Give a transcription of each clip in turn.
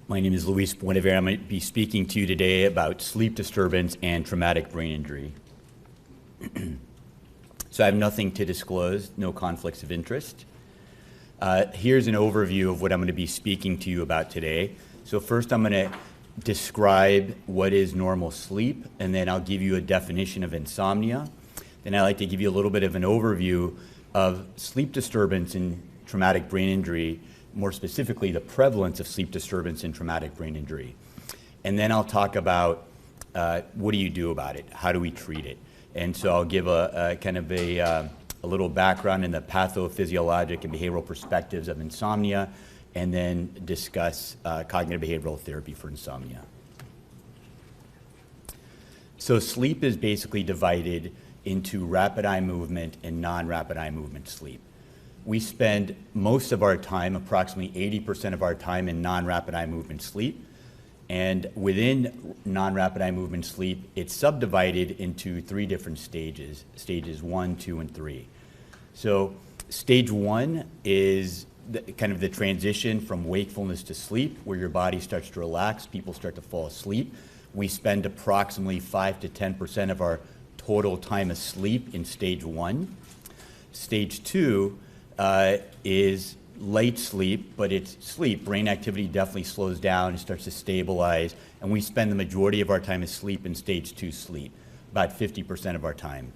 My name is Luis Buenaver. I'm going to be speaking to you today about sleep disturbance and traumatic brain injury. So I have nothing to disclose, no conflicts of interest. Here's an overview of what I'm going to be speaking to you about today. So first I'm going to describe what is normal sleep, and then I'll give you a definition of insomnia. Then I'd like to give you a little bit of an overview of sleep disturbance and traumatic brain injury, more specifically the prevalence of sleep disturbance and traumatic brain injury. And then I'll talk about what do you do about it? How do we treat it? And so I'll give a kind of a little background in the pathophysiologic and behavioral perspectives of insomnia, and then discuss cognitive behavioral therapy for insomnia. So sleep is basically divided into rapid eye movement and non-rapid eye movement sleep. We spend most of our time, approximately 80% of our time, in non-rapid eye movement sleep. And within non-rapid eye movement sleep, it's subdivided into three different stages 1, 2, and 3. So stage 1 is kind of the transition from wakefulness to sleep, where your body starts to relax, people start to fall asleep. We spend approximately 5 to 10% of our total time asleep in stage 1. Stage 2 is light sleep, but it's sleep. Brain activity definitely slows down and starts to stabilize, and we spend the majority of our time asleep in stage 2 sleep, about 50% of our time.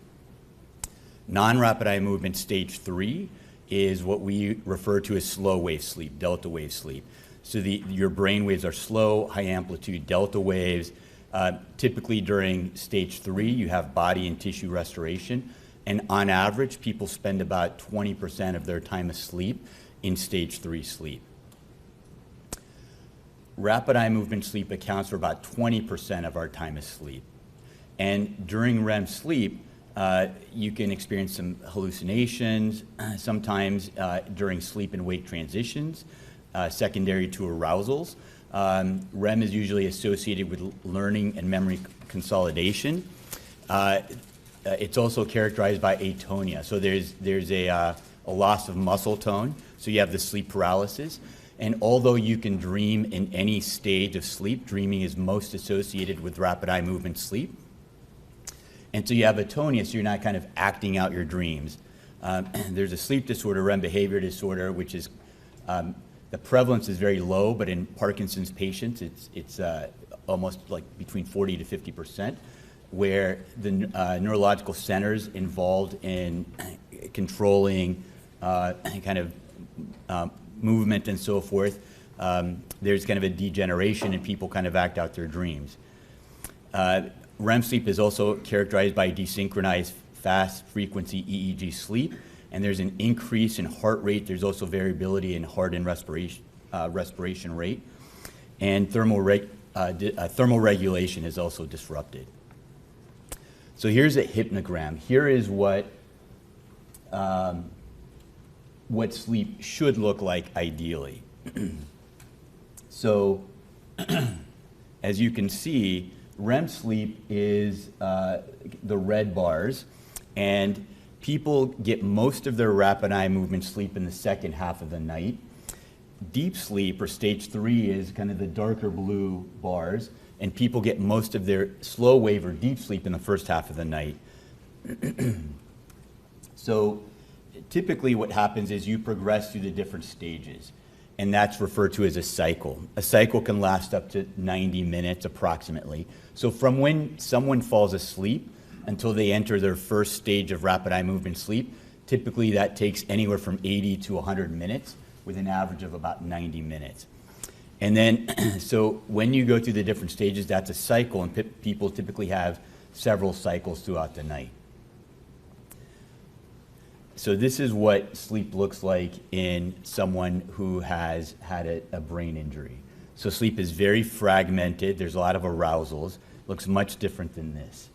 Non-rapid eye movement stage 3 is what we refer to as slow wave sleep, delta wave sleep. So your brain waves are slow, high amplitude delta waves. Typically during stage 3, you have body and tissue restoration. And on average, people spend about 20% of their time asleep in stage 3 sleep. Rapid eye movement sleep accounts for about 20% of our time asleep. And during REM sleep, you can experience some hallucinations, sometimes during sleep and wake transitions, secondary to arousals. REM is usually associated with learning and memory consolidation. It's also characterized by atonia. So there's a loss of muscle tone, so you have the sleep paralysis. And although you can dream in any stage of sleep, dreaming is most associated with rapid eye movement sleep. And so you have atonia, so you're not kind of acting out your dreams. There's a sleep disorder, REM behavior disorder, which is, the prevalence is very low, but in Parkinson's patients, it's almost like between 40 to 50%. Where the neurological centers involved in controlling kind of movement and so forth, there's kind of a degeneration and people kind of act out their dreams. REM sleep is also characterized by desynchronized fast frequency EEG sleep, and there's an increase in heart rate. There's also variability in heart and respiration rate, and thermal regulation is also disrupted. So here's a hypnogram. Here is what sleep should look like ideally. So as you can see, REM sleep is the red bars, and people get most of their rapid eye movement sleep in the second half of the night. Deep sleep, or stage 3, is kind of the darker blue bars, and people get most of their slow wave or deep sleep in the first half of the night. So typically what happens is you progress through the different stages, and that's referred to as a cycle. A cycle can last up to 90 minutes approximately. So from when someone falls asleep until they enter their first stage of rapid eye movement sleep, typically that takes anywhere from 80 to 100 minutes with an average of about 90 minutes. And then, so when you go through the different stages, that's a cycle, and people typically have several cycles throughout the night. So this is what sleep looks like in someone who has had a brain injury. So sleep is very fragmented. There's a lot of arousals. Looks much different than this.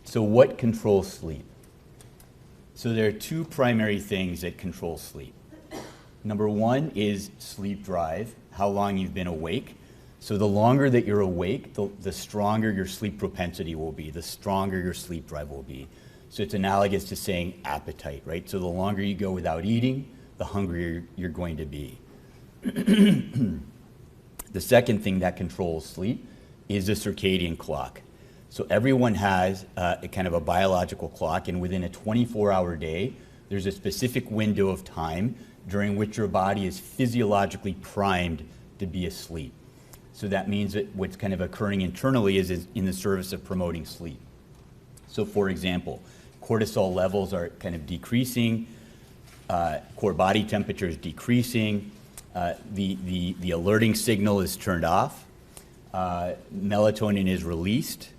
So what controls sleep? So there are two primary things that control sleep. Number one is sleep drive, how long you've been awake. So the longer that you're awake, the stronger your sleep propensity will be, the stronger your sleep drive will be. So it's analogous to saying appetite, right? So the longer you go without eating, the hungrier you're going to be. The second thing that controls sleep is the circadian clock. So everyone has a kind of a biological clock, and within a 24-hour day, there's a specific window of time during which your body is physiologically primed to be asleep. So that means that what's kind of occurring internally is in the service of promoting sleep. So for example, cortisol levels are kind of decreasing, core body temperature is decreasing, the alerting signal is turned off, melatonin is released,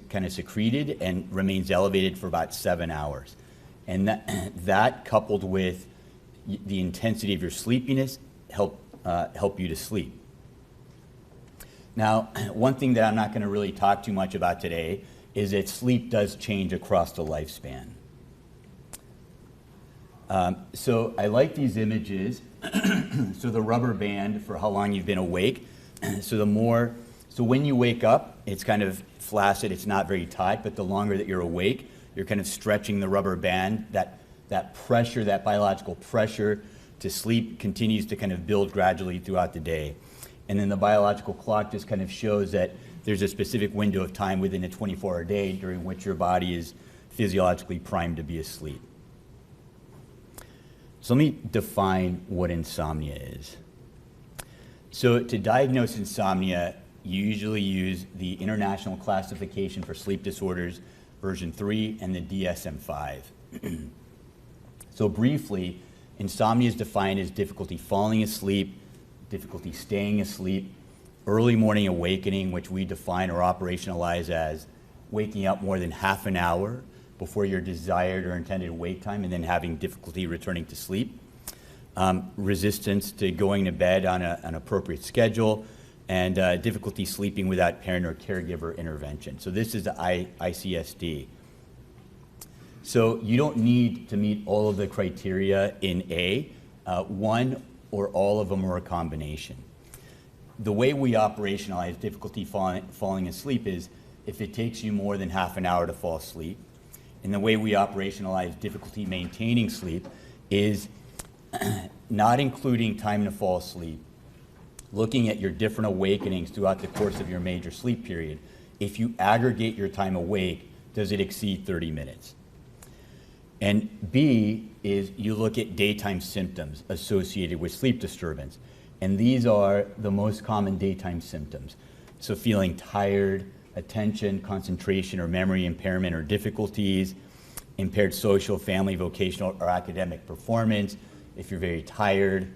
kind of secreted, and remains elevated for about 7 hours. And that coupled with the intensity of your sleepiness help you to sleep. Now, one thing that I'm not going to really talk too much about today is that sleep does change across the lifespan. So I like these images. So the rubber band for how long you've been awake. So when you wake up, it's kind of flaccid, it's not very tight, but the longer that you're awake, you're kind of stretching the rubber band. That pressure, that biological pressure to sleep continues to kind of build gradually throughout the day. And then the biological clock just kind of shows that there's a specific window of time within a 24-hour day during which your body is physiologically primed to be asleep. So let me define what insomnia is. So to diagnose insomnia, you usually use the International Classification for Sleep Disorders, version 3, and the DSM-5. So briefly, insomnia is defined as difficulty falling asleep, difficulty staying asleep, early morning awakening, which we define or operationalize as waking up more than half an hour before your desired or intended wake time, and then having difficulty returning to sleep, resistance to going to bed on an appropriate schedule, and difficulty sleeping without parent or caregiver intervention. So this is the ICSD. So you don't need to meet all of the criteria in A, one or all of them or a combination. The way we operationalize difficulty falling asleep is if it takes you more than half an hour to fall asleep. And the way we operationalize difficulty maintaining sleep is not including time to fall asleep, looking at your different awakenings throughout the course of your major sleep period. If you aggregate your time awake, does it exceed 30 minutes? And B is you look at daytime symptoms associated with sleep disturbance. And these are the most common daytime symptoms. So feeling tired, attention, concentration, or memory impairment or difficulties, impaired social, family, vocational, or academic performance, if you're very tired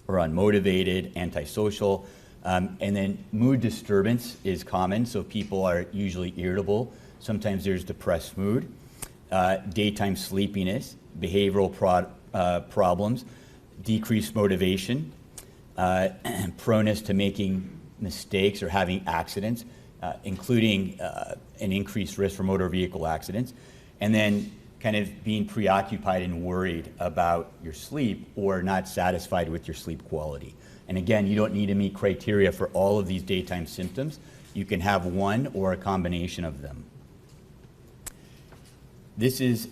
or unmotivated, antisocial. And then mood disturbance is common, so people are usually irritable. Sometimes there's depressed mood. Daytime sleepiness, behavioral problems, decreased motivation, proneness to making mistakes or having accidents, including an increased risk for motor vehicle accidents, and then kind of being preoccupied and worried about your sleep or not satisfied with your sleep quality. And again, you don't need to meet criteria for all of these daytime symptoms. You can have one or a combination of them. This is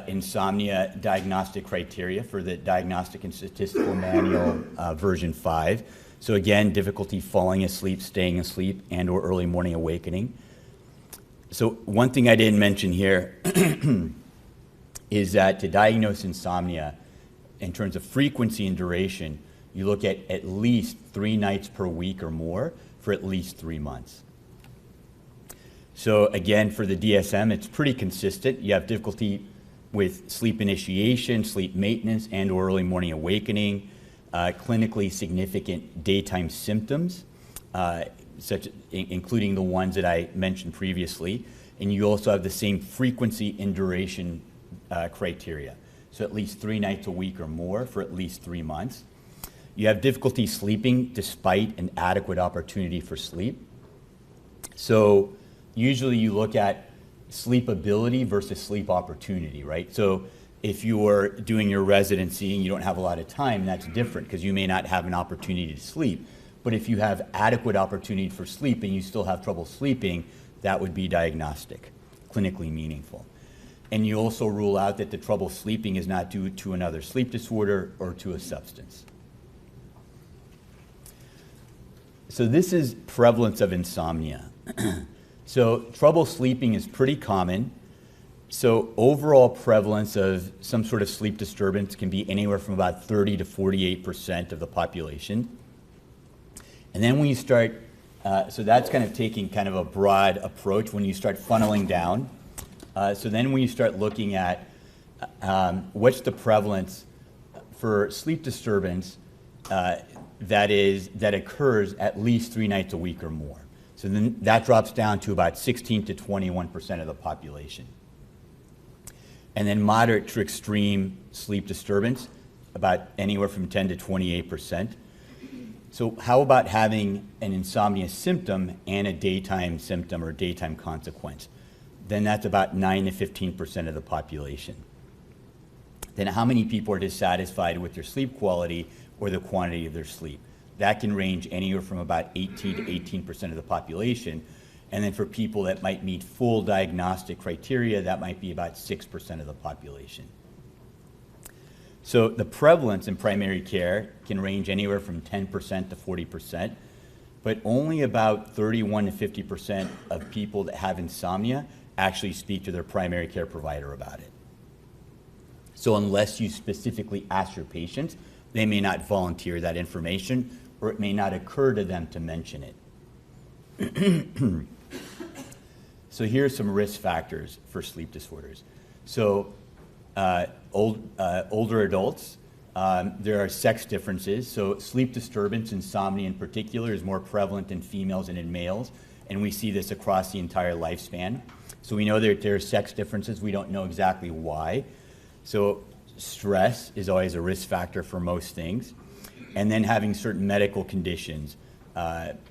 insomnia diagnostic criteria for the Diagnostic and Statistical Manual version 5. So again, difficulty falling asleep, staying asleep, and or early morning awakening. So one thing I didn't mention here is that to diagnose insomnia in terms of frequency and duration, you look at least 3 nights per week or more for at least 3 months. So again, for the DSM, it's pretty consistent. You have difficulty with sleep initiation, sleep maintenance, and or early morning awakening, clinically significant daytime symptoms, including the ones that I mentioned previously. And you also have the same frequency and duration criteria. So at least 3 nights a week or more for at least 3 months. You have difficulty sleeping despite an adequate opportunity for sleep. So usually you look at sleep ability versus sleep opportunity, right? So if you're doing your residency and you don't have a lot of time, that's different because you may not have an opportunity to sleep. But if you have adequate opportunity for sleep and you still have trouble sleeping, that would be diagnostic, clinically meaningful. And you also rule out that the trouble sleeping is not due to another sleep disorder or to a substance. So this is prevalence of insomnia. So trouble sleeping is pretty common. So overall prevalence of some sort of sleep disturbance can be anywhere from about 30 to 48% of the population. And then when you start, so that's kind of taking kind of a broad approach when you start funneling down. So then when you start looking at what's the prevalence for sleep disturbance that occurs at least 3 nights a week or more. So then that drops down to about 16 to 21% of the population. And then moderate to extreme sleep disturbance, about anywhere from 10 to 28%. So how about having an insomnia symptom and a daytime symptom or daytime consequence? Then that's about 9 to 15% of the population. Then how many people are dissatisfied with their sleep quality or the quantity of their sleep? That can range anywhere from about 18 to 18% of the population. And then for people that might meet full diagnostic criteria, that might be about 6% of the population. So the prevalence in primary care can range anywhere from 10% to 40%, but only about 31 to 50% of people that have insomnia actually speak to their primary care provider about it. So unless you specifically ask your patients, they may not volunteer that information, or it may not occur to them to mention it. So here are some risk factors for sleep disorders. So older adults, there are sex differences. So sleep disturbance, insomnia in particular, is more prevalent in females and in males, and we see this across the entire lifespan. So we know that there are sex differences. We don't know exactly why. So stress is always a risk factor for most things. And then having certain medical conditions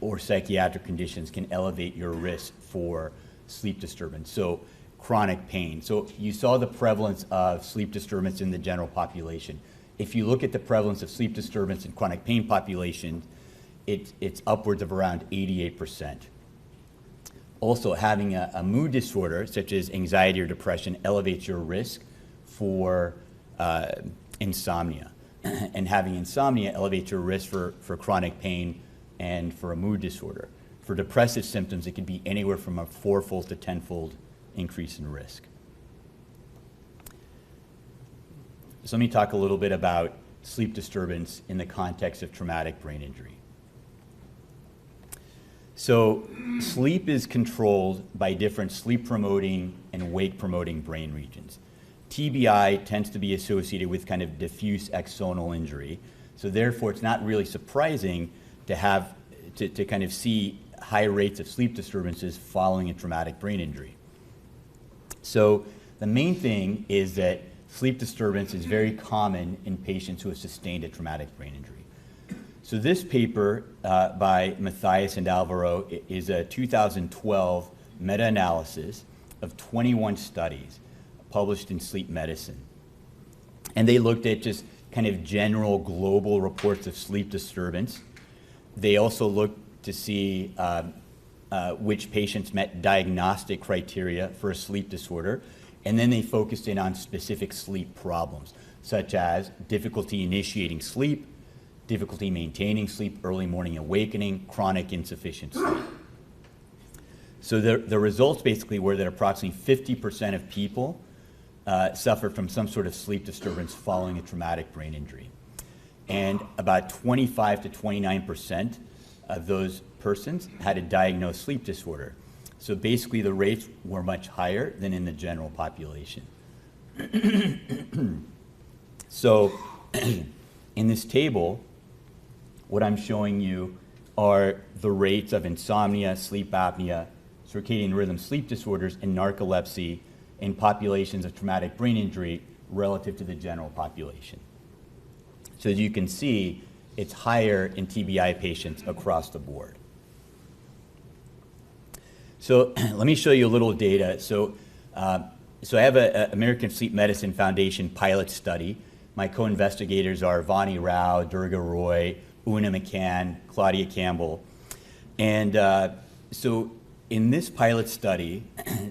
or psychiatric conditions can elevate your risk for sleep disturbance. So chronic pain. So you saw the prevalence of sleep disturbance in the general population. If you look at the prevalence of sleep disturbance in chronic pain population, it's upwards of around 88%. Also, having a mood disorder, such as anxiety or depression, elevates your risk for insomnia. And having insomnia elevates your risk for chronic pain and for a mood disorder. For depressive symptoms, it can be anywhere from a 4-fold to 10-fold increase in risk. So let me talk a little bit about sleep disturbance in the context of traumatic brain injury. So sleep is controlled by different sleep-promoting and wake-promoting brain regions. TBI tends to be associated with kind of diffuse axonal injury. So therefore, it's not really surprising to have to kind of see high rates of sleep disturbances following a traumatic brain injury. So the main thing is that sleep disturbance is very common in patients who have sustained a traumatic brain injury. So this paper by Mathias and Alvaro is a 2012 meta-analysis of 21 studies published in Sleep Medicine. And they looked at just kind of general global reports of sleep disturbance. They also looked to see which patients met diagnostic criteria for a sleep disorder. And then they focused in on specific sleep problems, such as difficulty initiating sleep, difficulty maintaining sleep, early morning awakening, chronic insufficient sleep. So the results basically were that approximately 50% of people suffered from some sort of sleep disturbance following a traumatic brain injury. And about 25 to 29% of those persons had a diagnosed sleep disorder. So basically the rates were much higher than in the general population. So in this table, what I'm showing you are the rates of insomnia, sleep apnea, circadian rhythm sleep disorders, and narcolepsy in populations of traumatic brain injury relative to the general population. So as you can see, it's higher in TBI patients across the board. So let me show you a little data. So I have an American Sleep Medicine Foundation pilot study. My co-investigators are Vani Rao, Durga Roy, Una McCann, Claudia Campbell. And so in this pilot study,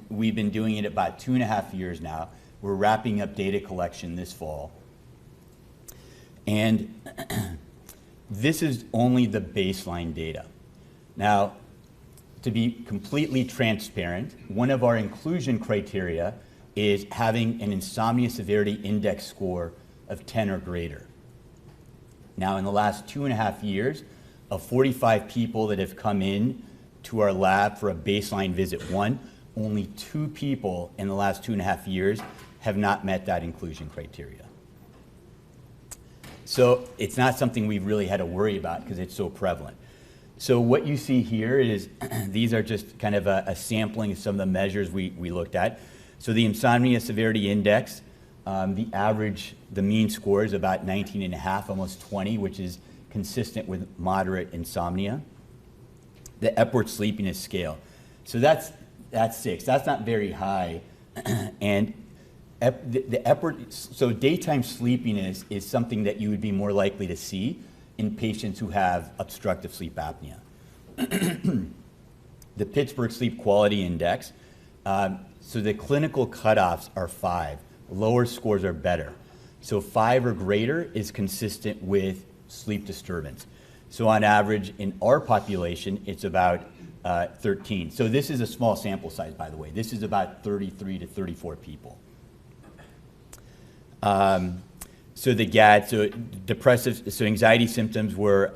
we've been doing it about 2.5 years now. We're wrapping up data collection this fall. And this is only the baseline data. Now, to be completely transparent, one of our inclusion criteria is having an insomnia severity index score of 10 or greater. Now, in the last 2.5 years, of 45 people that have come in to our lab for a baseline visit 1, only 2 people in the last 2.5 years have not met that inclusion criteria. So it's not something we've really had to worry about because it's so prevalent. So what you see here is these are just kind of a sampling of some of the measures we looked at. So the insomnia severity index, the average, the mean score is about 19.5, almost 20, which is consistent with moderate insomnia. The Epworth Sleepiness Scale. So that's 6. That's not very high. And the Epworth, so daytime sleepiness is something that you would be more likely to see in patients who have obstructive sleep apnea. The Pittsburgh Sleep Quality Index, so the clinical cutoffs are 5. Lower scores are better. So 5 or greater is consistent with sleep disturbance. So on average, in our population, it's about 13. So this is a small sample size, by the way. This is about 33 to 34 people. So the GAD, so depressive, so anxiety symptoms were,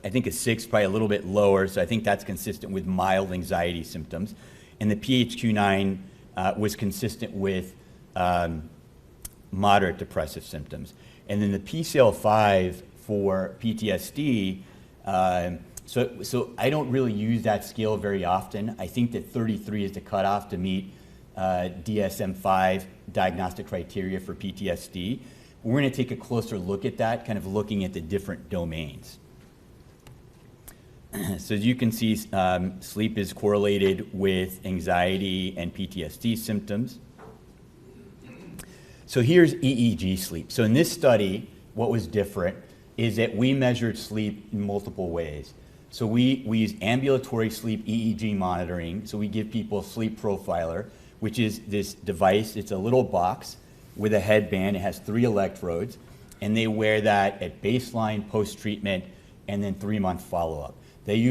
I think a 6, probably a little bit lower. So I think that's consistent with mild anxiety symptoms. And the PHQ-9 was consistent with moderate depressive symptoms. And then the PCL5 for PTSD, so I don't really use that scale very often. I think that 33 is the cutoff to meet DSM-5 diagnostic criteria for PTSD. We're going to take a closer look at that, kind of looking at the different domains. So as you can see, sleep is correlated with anxiety and PTSD symptoms. So here's EEG sleep. So in this study, what was different is that we measured sleep in multiple ways. So we use ambulatory sleep EEG monitoring. So we give people a sleep profiler, which is this device. It's a little box with a headband. It has 3 electrodes, and they wear that at baseline, post-treatment, and then 3-month follow-up. They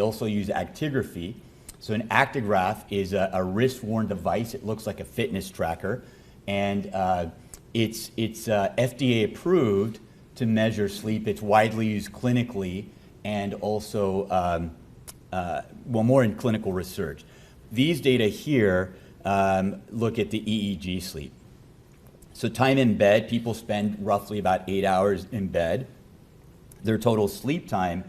also use actigraphy. So an actigraph is a wrist-worn device. It looks like a fitness tracker, and it's FDA approved to measure sleep. It's widely used clinically and also, more in clinical research. These data here look at the EEG sleep. So time in bed, people spend roughly about 8 hours in bed. Their total sleep time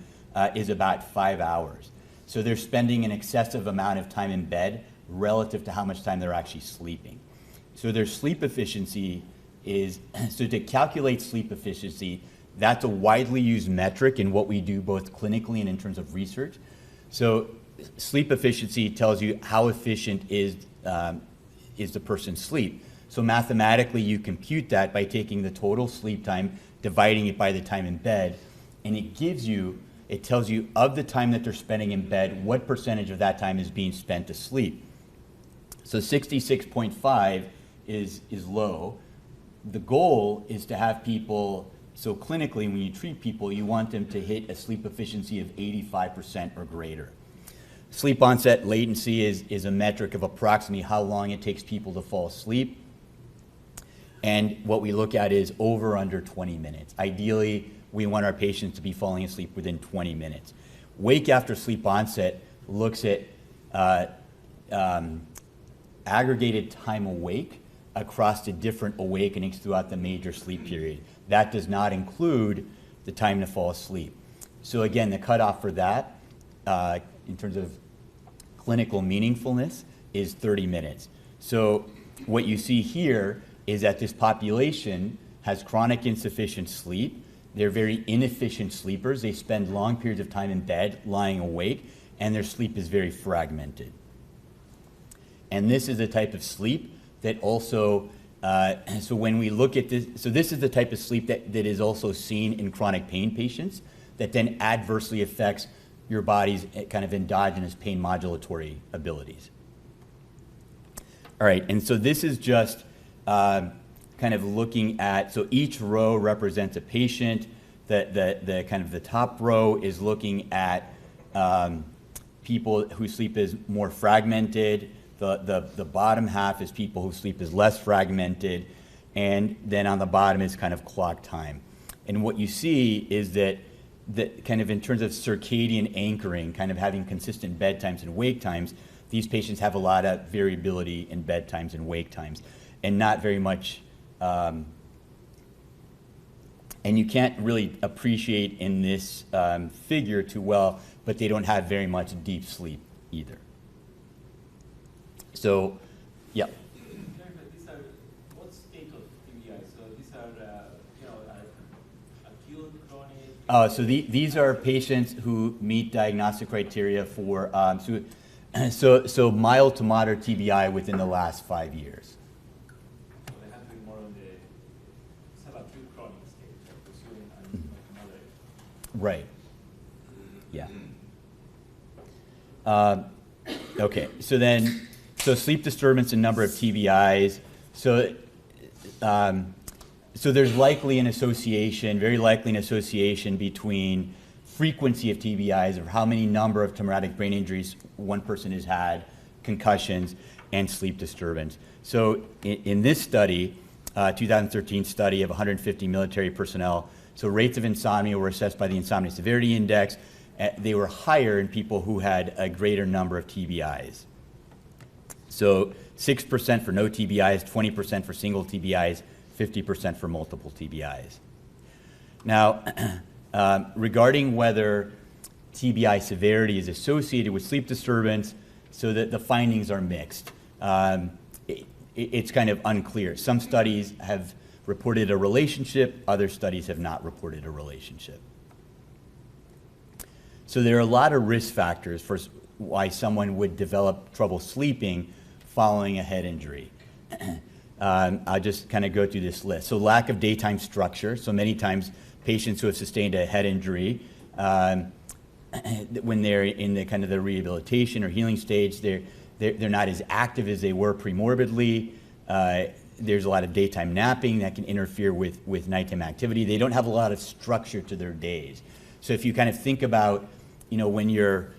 is about 5 hours. So they're spending an excessive amount of time in bed relative to how much time they're actually sleeping. So their sleep efficiency is, so to calculate sleep efficiency, that's a widely used metric in what we do both clinically and in terms of research. So sleep efficiency tells you how efficient is the person's sleep. So mathematically, you compute that by taking the total sleep time, dividing it by the time in bed, and it tells you of the time that they're spending in bed, what percentage of that time is being spent asleep. So 66.5 is low. The goal is to have people, so clinically, when you treat people, you want them to hit a sleep efficiency of 85% or greater. Sleep onset latency is a metric of approximately how long it takes people to fall asleep. And what we look at is over under 20 minutes. Ideally, we want our patients to be falling asleep within 20 minutes. Wake after sleep onset looks at aggregated time awake across the different awakenings throughout the major sleep period. That does not include the time to fall asleep. So again, the cutoff for that, in terms of clinical meaningfulness, is 30 minutes. So what you see here is that this population has chronic insufficient sleep. They're very inefficient sleepers. They spend long periods of time in bed, lying awake, and their sleep is very fragmented. And this is the type of sleep that also, so when we look at this, so this is the type of sleep that is also seen in chronic pain patients that then adversely affects your body's kind of endogenous pain modulatory abilities. All right, and so this is just kind of looking at, so each row represents a patient. The kind of the top row is looking at people whose sleep is more fragmented. The bottom half is people whose sleep is less fragmented. And then on the bottom is kind of clock time. And what you see is that kind of in terms of circadian anchoring, kind of having consistent bedtimes and wake times, these patients have a lot of variability in bedtimes and wake times, and not very much, and you can't really appreciate in this figure too well, but they don't have very much deep sleep either. So, yeah. These are, what state of TBI? So these are, acute, chronic? So these are patients who meet diagnostic criteria for, so mild to moderate TBI within the last 5 years. So they have to be more on the subacute chronic stage, I'm presuming, and moderate. Right. Yeah. Okay. So sleep disturbance and number of TBIs. So there's likely an association, very likely an association between frequency of TBIs, or how many number of traumatic brain injuries one person has had, concussions, and sleep disturbance. So in this study, 2013 study of 150 military personnel, so rates of insomnia were assessed by the Insomnia Severity Index. They were higher in people who had a greater number of TBIs. So 6% for no TBIs, 20% for single TBIs, 50% for multiple TBIs. Now, regarding whether TBI severity is associated with sleep disturbance, so that the findings are mixed. It's kind of unclear. Some studies have reported a relationship, other studies have not reported a relationship. So there are a lot of risk factors for why someone would develop trouble sleeping following a head injury. I'll just kind of go through this list. So lack of daytime structure. So many times patients who have sustained a head injury, when they're in the kind of the rehabilitation or healing stage, they're not as active as they were premorbidly. There's a lot of daytime napping that can interfere with nighttime activity. They don't have a lot of structure to their days. So if you kind of think about, when you're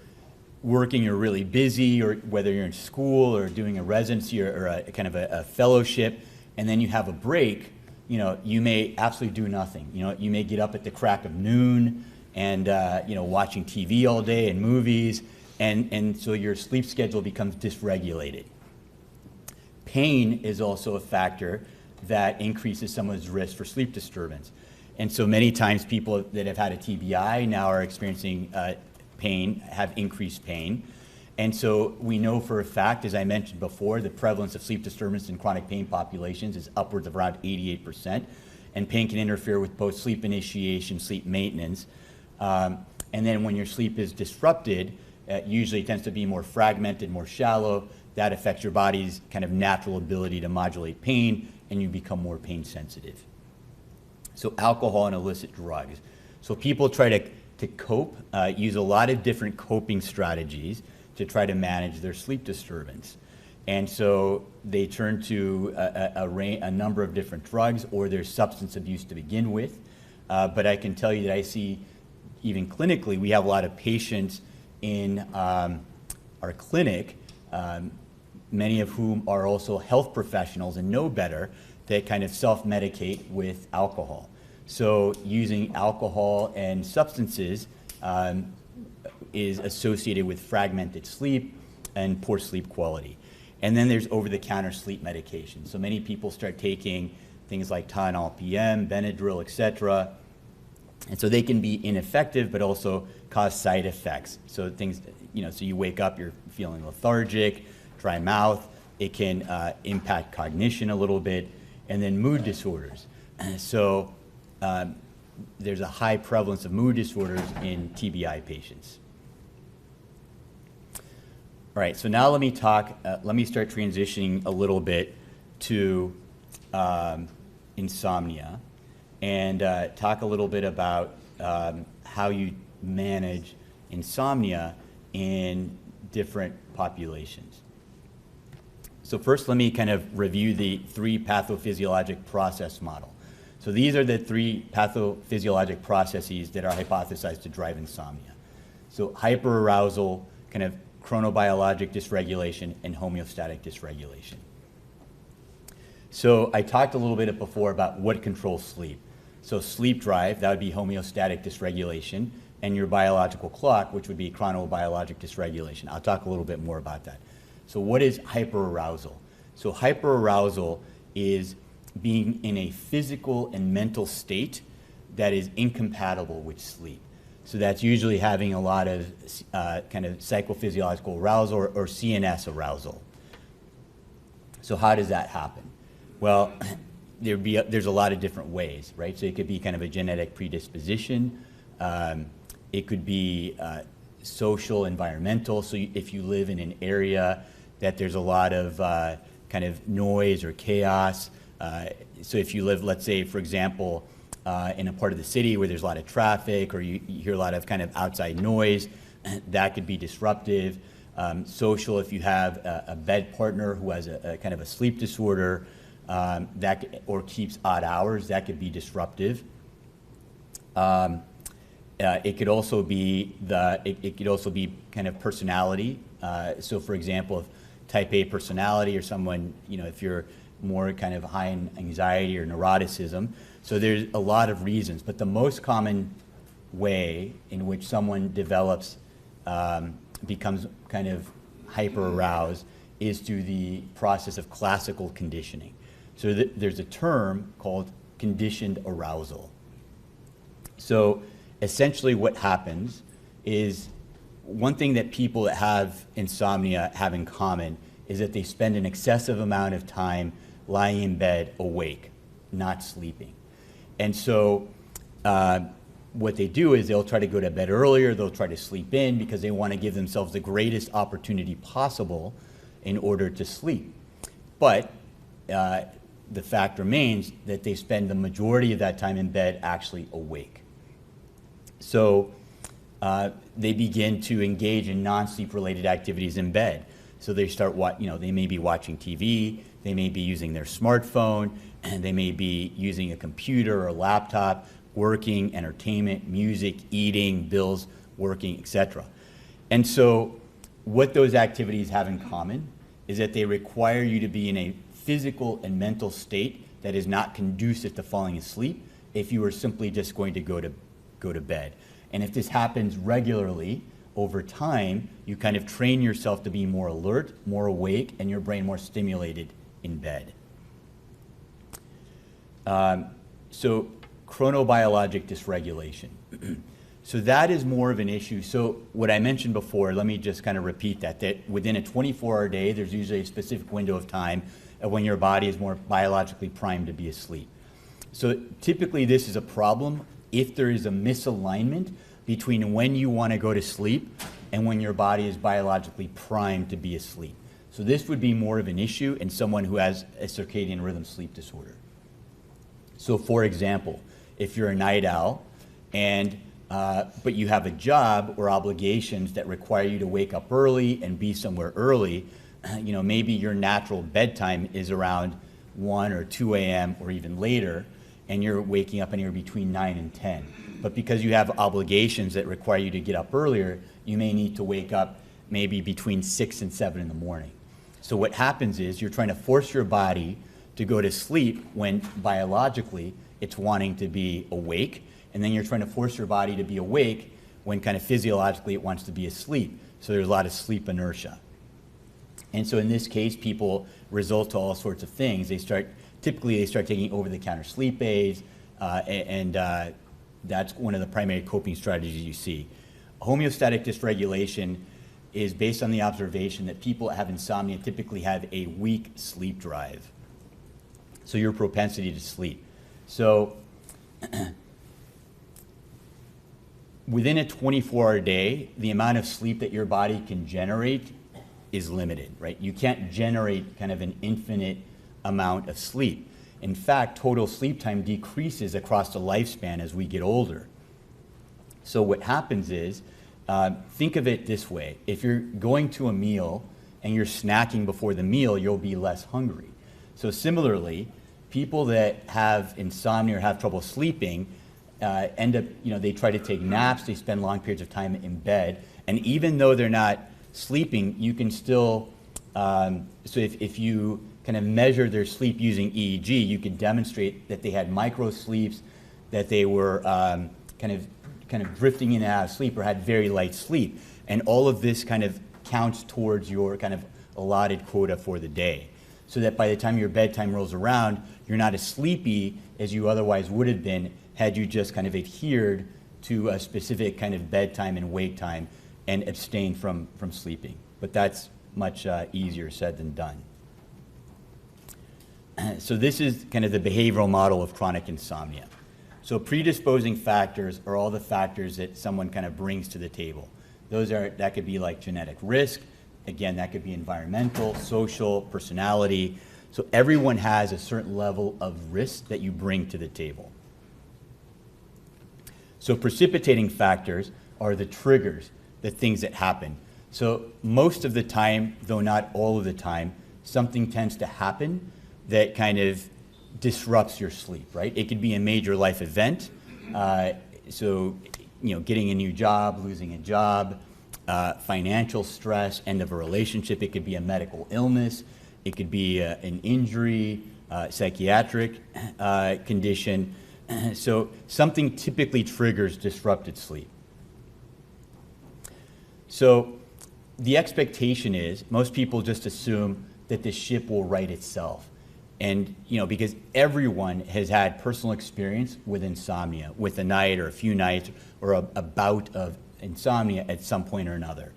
working, you're really busy, or whether you're in school or doing a residency or a kind of a fellowship, and then you have a break, you may absolutely do nothing. You may get up at the crack of noon and, watching TV all day and movies, and so your sleep schedule becomes dysregulated. Pain is also a factor that increases someone's risk for sleep disturbance. And so many times people that have had a TBI now are experiencing pain, have increased pain. And so we know for a fact, as I mentioned before, the prevalence of sleep disturbance in chronic pain populations is upwards of around 88%. And pain can interfere with both sleep initiation, sleep maintenance. And then when your sleep is disrupted, usually it tends to be more fragmented, more shallow. That affects your body's kind of natural ability to modulate pain, and you become more pain sensitive. So alcohol and illicit drugs. So people try to cope, use a lot of different coping strategies to try to manage their sleep disturbance. And so they turn to a number of different drugs, or there's substance abuse to begin with. But I can tell you that I see, even clinically, we have a lot of patients in our clinic, many of whom are also health professionals and know better, that kind of self-medicate with alcohol. So using alcohol and substances is associated with fragmented sleep and poor sleep quality. And then there's over-the-counter sleep medication. So many people start taking things like Tylenol PM, Benadryl, etc. And so they can be ineffective, but also cause side effects. So things, so you wake up, you're feeling lethargic, dry mouth. It can impact cognition a little bit, and then mood disorders. So there's a high prevalence of mood disorders in TBI patients. All right, so now let me start transitioning a little bit to insomnia, and talk a little bit about how you manage insomnia in different populations. So first, let me kind of review the 3 pathophysiologic process model. So these are the 3 pathophysiologic processes that are hypothesized to drive insomnia. So hyperarousal, kind of chronobiologic dysregulation, and homeostatic dysregulation. So I talked a little bit before about what controls sleep. So sleep drive, that would be homeostatic dysregulation, and your biological clock, which would be chronobiologic dysregulation. I'll talk a little bit more about that. So what is hyperarousal? So hyperarousal is being in a physical and mental state that is incompatible with sleep. So that's usually having a lot of kind of psychophysiological arousal or CNS arousal. So how does that happen? Well, there's a lot of different ways, right? So it could be kind of a genetic predisposition. It could be social, environmental. So if you live in an area that there's a lot of kind of noise or chaos. So if you live, let's say, for example, in a part of the city where there's a lot of traffic or you hear a lot of kind of outside noise, that could be disruptive. Social, if you have a bed partner who has a kind of a sleep disorder or keeps odd hours, that could be disruptive. It could also be kind of personality. So, for example, if type A personality or someone, if you're more kind of high in anxiety or neuroticism. So there's a lot of reasons, but the most common way in which someone develops, becomes kind of hyper-aroused is through the process of classical conditioning. So there's a term called conditioned arousal. So essentially what happens is one thing that people that have insomnia have in common is that they spend an excessive amount of time lying in bed awake, not sleeping. And so what they do is they'll try to go to bed earlier, they'll try to sleep in because they want to give themselves the greatest opportunity possible in order to sleep. But the fact remains that they spend the majority of that time in bed actually awake. So they begin to engage in non-sleep related activities in bed. So they start, they may be watching TV, they may be using their smartphone, and they may be using a computer or a laptop, working, entertainment, music, eating, bills, working, etc. And so what those activities have in common is that they require you to be in a physical and mental state that is not conducive to falling asleep if you are simply just going to go to bed. And if this happens regularly, over time, you kind of train yourself to be more alert, more awake, and your brain more stimulated in bed. So chronobiologic dysregulation. So that is more of an issue. So what I mentioned before, let me just kind of repeat that within a 24-hour day, there's usually a specific window of time when your body is more biologically primed to be asleep. So typically this is a problem if there is a misalignment between when you want to go to sleep and when your body is biologically primed to be asleep. So this would be more of an issue in someone who has a circadian rhythm sleep disorder. So for example, if you're a night owl but you have a job or obligations that require you to wake up early and be somewhere early, maybe your natural bedtime is around 1 or 2 a.m. or even later, and you're waking up anywhere between 9 and 10. But because you have obligations that require you to get up earlier, you may need to wake up maybe between 6 and 7 in the morning. So what happens is you're trying to force your body to go to sleep when biologically it's wanting to be awake, and then you're trying to force your body to be awake when kind of physiologically it wants to be asleep. So there's a lot of sleep inertia. And so in this case, people resort to all sorts of things. Typically they start taking over-the-counter sleep aids, and that's one of the primary coping strategies you see. Homeostatic dysregulation is based on the observation that people that have insomnia typically have a weak sleep drive. So your propensity to sleep. So within a 24-hour day, the amount of sleep that your body can generate is limited, right? You can't generate kind of an infinite amount of sleep. In fact, total sleep time decreases across the lifespan as we get older. So what happens is, think of it this way. If you're going to a meal and you're snacking before the meal, you'll be less hungry. So similarly, people that have insomnia or have trouble sleeping end up, they try to take naps, they spend long periods of time in bed, and even though they're not sleeping, you can still, so if you kind of measure their sleep using EEG, you can demonstrate that they had micro sleeps, that they were kind of drifting in and out of sleep or had very light sleep. And all of this kind of counts towards your kind of allotted quota for the day. So that by the time your bedtime rolls around, you're not as sleepy as you otherwise would have been had you just kind of adhered to a specific kind of bedtime and wake time and abstained from sleeping. But that's much easier said than done. So this is kind of the behavioral model of chronic insomnia. So predisposing factors are all the factors that someone kind of brings to the table. That could be like genetic risk. Again, that could be environmental, social, personality. So everyone has a certain level of risk that you bring to the table. So precipitating factors are the triggers, the things that happen. So most of the time, though not all of the time, something tends to happen that kind of disrupts your sleep, right? It could be a major life event. So, getting a new job, losing a job, financial stress, end of a relationship. It could be a medical illness. It could be an injury, psychiatric condition. So something typically triggers disrupted sleep. So the expectation is most people just assume that the ship will right itself. And, because everyone has had personal experience with insomnia, with a night or a few nights or a bout of insomnia at some point or another.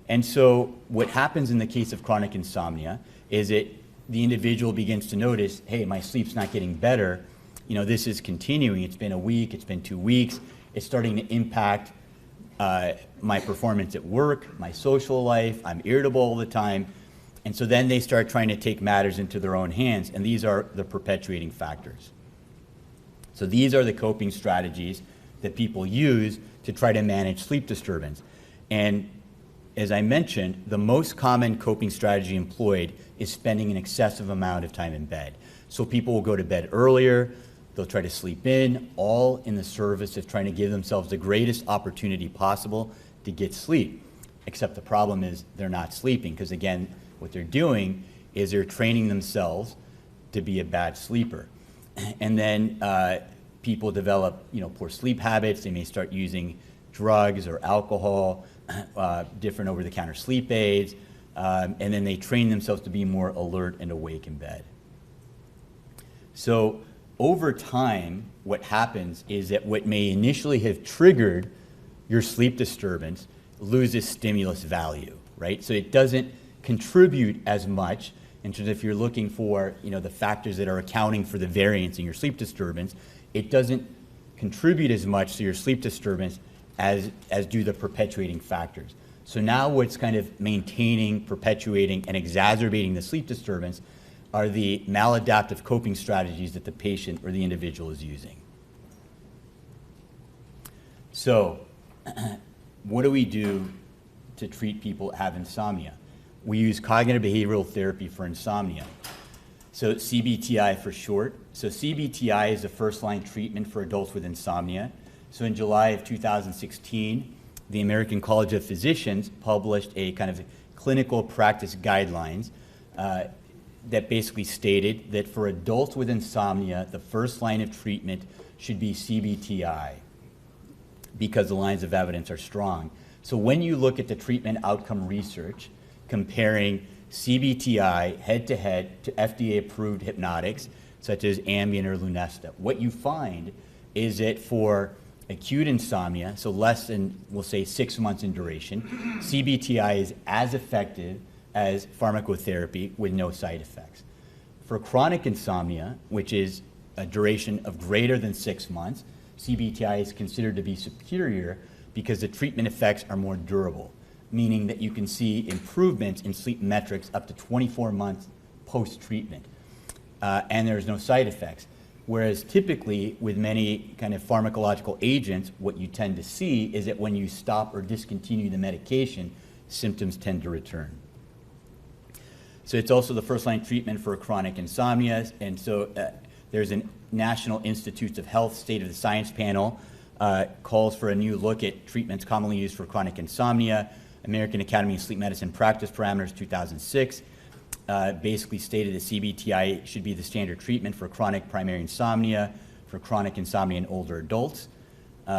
And so what happens in the case of chronic insomnia is that the individual begins to notice, hey, my sleep's not getting better. This is continuing. It's been a week. It's been 2 weeks. It's starting to impact my performance at work, my social life. I'm irritable all the time. And so then they start trying to take matters into their own hands, and these are the perpetuating factors. So these are the coping strategies that people use to try to manage sleep disturbance. And as I mentioned, the most common coping strategy employed is spending an excessive amount of time in bed. So people will go to bed earlier, they'll try to sleep in, all in the service of trying to give themselves the greatest opportunity possible to get sleep. Except the problem is they're not sleeping, because again, what they're doing is they're training themselves to be a bad sleeper. And then people develop, poor sleep habits. They may start using drugs or alcohol, different over-the-counter sleep aids, and then they train themselves to be more alert and awake in bed. So over time, what happens is that what may initially have triggered your sleep disturbance loses stimulus value, right? So it doesn't contribute as much in terms of if you're looking for the factors that are accounting for the variance in your sleep disturbance, it doesn't contribute as much to your sleep disturbance as do the perpetuating factors. So now what's kind of maintaining, perpetuating, and exacerbating the sleep disturbance are the maladaptive coping strategies that the patient or the individual is using. So what do we do to treat people that have insomnia? We use cognitive behavioral therapy for insomnia. So CBTI for short. So CBTI is the first-line treatment for adults with insomnia. So in July of 2016, the American College of Physicians published a kind of clinical practice guidelines that basically stated that for adults with insomnia, the first line of treatment should be CBTI because the lines of evidence are strong. So when you look at the treatment outcome research, comparing CBTI head-to-head to FDA-approved hypnotics, such as Ambien or Lunesta, what you find is that for acute insomnia, so less than, we'll say, 6 months in duration, CBTI is as effective as pharmacotherapy with no side effects. For chronic insomnia, which is a duration of greater than 6 months, CBTI is considered to be superior because the treatment effects are more durable, meaning that you can see improvements in sleep metrics up to 24 months post-treatment, and there's no side effects. Whereas typically with many kind of pharmacological agents, what you tend to see is that when you stop or discontinue the medication, symptoms tend to return. So it's also the first-line treatment for chronic insomnia. And so there's a National Institutes of Health State of the Science panel calls for a new look at treatments commonly used for chronic insomnia. American Academy of Sleep Medicine Practice Parameters 2006 basically stated that CBTI should be the standard treatment for chronic primary insomnia, for chronic insomnia in older adults,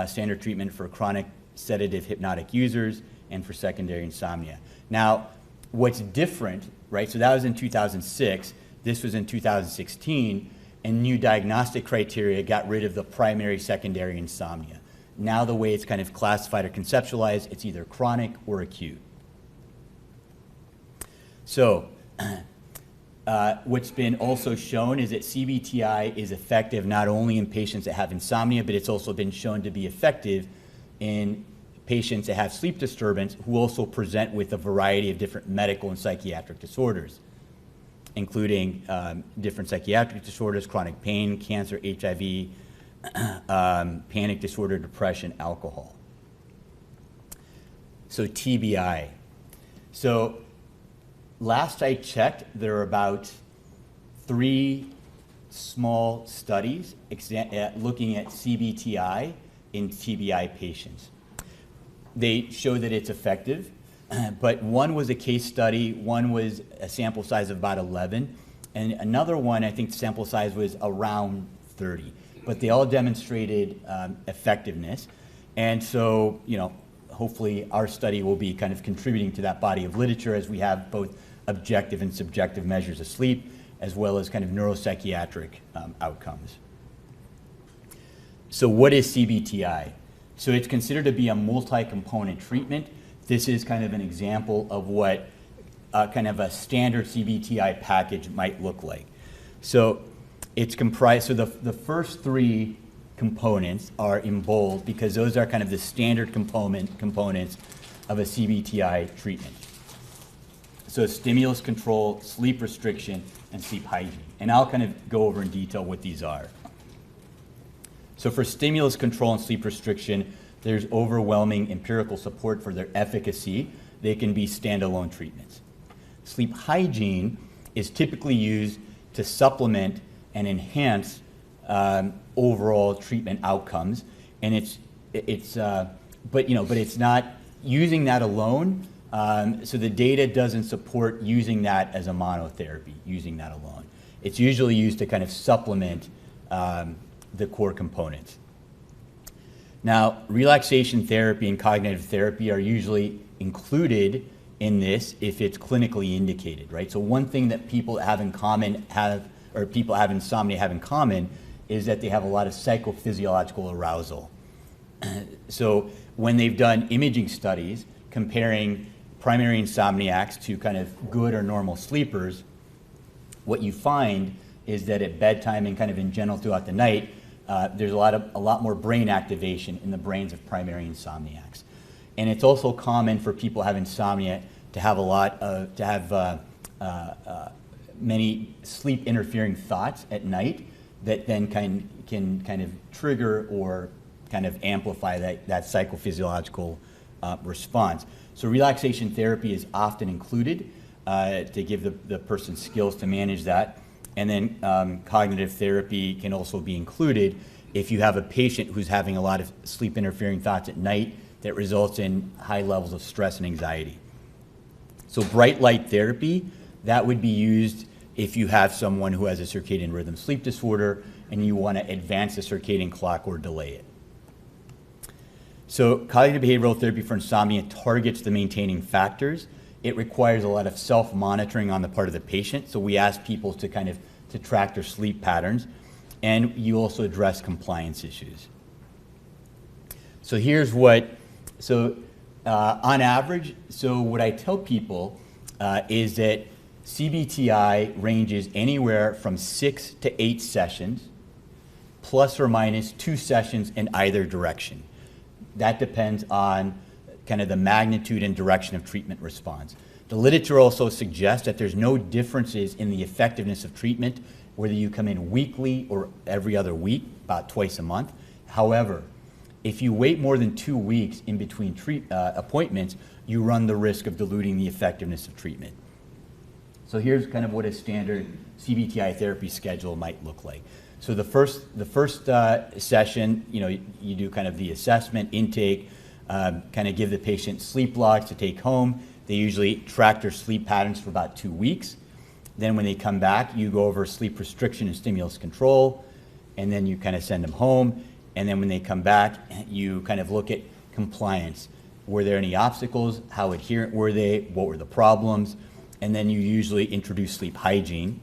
standard treatment for chronic sedative hypnotic users, and for secondary insomnia. Now, what's different, right, so that was in 2006, this was in 2016, and new diagnostic criteria got rid of the primary, secondary insomnia. Now the way it's kind of classified or conceptualized, it's either chronic or acute. So what's been also shown is that CBTI is effective not only in patients that have insomnia, but it's also been shown to be effective in patients that have sleep disturbance who also present with a variety of different medical and psychiatric disorders, including different psychiatric disorders, chronic pain, cancer, HIV, panic disorder, depression, alcohol. So TBI. So last I checked, there are about 3 small studies looking at CBTI in TBI patients. They show that it's effective, but one was a case study, one was a sample size of about 11, and another one, I think the sample size was around 30. But they all demonstrated effectiveness. And so, you know, hopefully our study will be kind of contributing to that body of literature as we have both objective and subjective measures of sleep, as well as kind of neuropsychiatric outcomes. So what is CBTI? So it's considered to be a multi-component treatment. This is kind of an example of what kind of a standard CBTI package might look like. So it's comprised, so the first 3 components are in bold because those are kind of the standard components of a CBTI treatment. So stimulus control, sleep restriction, and sleep hygiene. And I'll kind of go over in detail what these are. So for stimulus control and sleep restriction, there's overwhelming empirical support for their efficacy. They can be standalone treatments. Sleep hygiene is typically used to supplement and enhance overall treatment outcomes, and but it's not using that alone. So the data doesn't support using that as a monotherapy. Using that alone, it's usually used to kind of supplement the core components. Now, relaxation therapy and cognitive therapy are usually included in this if it's clinically indicated, right? So one thing that people have in common people have insomnia have in common is that they have a lot of psychophysiological arousal. So when they've done imaging studies comparing primary insomniacs to kind of good or normal sleepers, what you find is that at bedtime and kind of in general throughout the night, there's a lot more brain activation in the brains of primary insomniacs. And it's also common for people who have insomnia to have many sleep interfering thoughts at night that then can kind of trigger or kind of amplify that psychophysiological response. So relaxation therapy is often included to give the person skills to manage that. And then cognitive therapy can also be included if you have a patient who's having a lot of sleep interfering thoughts at night that results in high levels of stress and anxiety. So bright light therapy, that would be used if you have someone who has a circadian rhythm sleep disorder and you want to advance the circadian clock or delay it. So cognitive behavioral therapy for insomnia targets the maintaining factors. It requires a lot of self-monitoring on the part of the patient. So we ask people to track their sleep patterns, and you also address compliance issues. So here's on average, so what I tell people is that CBTI ranges anywhere from 6 to 8 sessions, plus or minus 2 sessions in either direction. That depends on kind of the magnitude and direction of treatment response. The literature also suggests that there's no differences in the effectiveness of treatment, whether you come in weekly or every other week, about twice a month. However, if you wait more than 2 weeks in between appointments, you run the risk of diluting the effectiveness of treatment. So here's kind of what a standard CBTI therapy schedule might look like. So the first session, you do kind of the assessment, intake, kind of give the patient sleep logs to take home. They usually track their sleep patterns for about 2 weeks. Then when they come back, you go over sleep restriction and stimulus control, and then you kind of send them home. And then when they come back, you kind of look at compliance. Were there any obstacles? How adherent were they? What were the problems? And then you usually introduce sleep hygiene.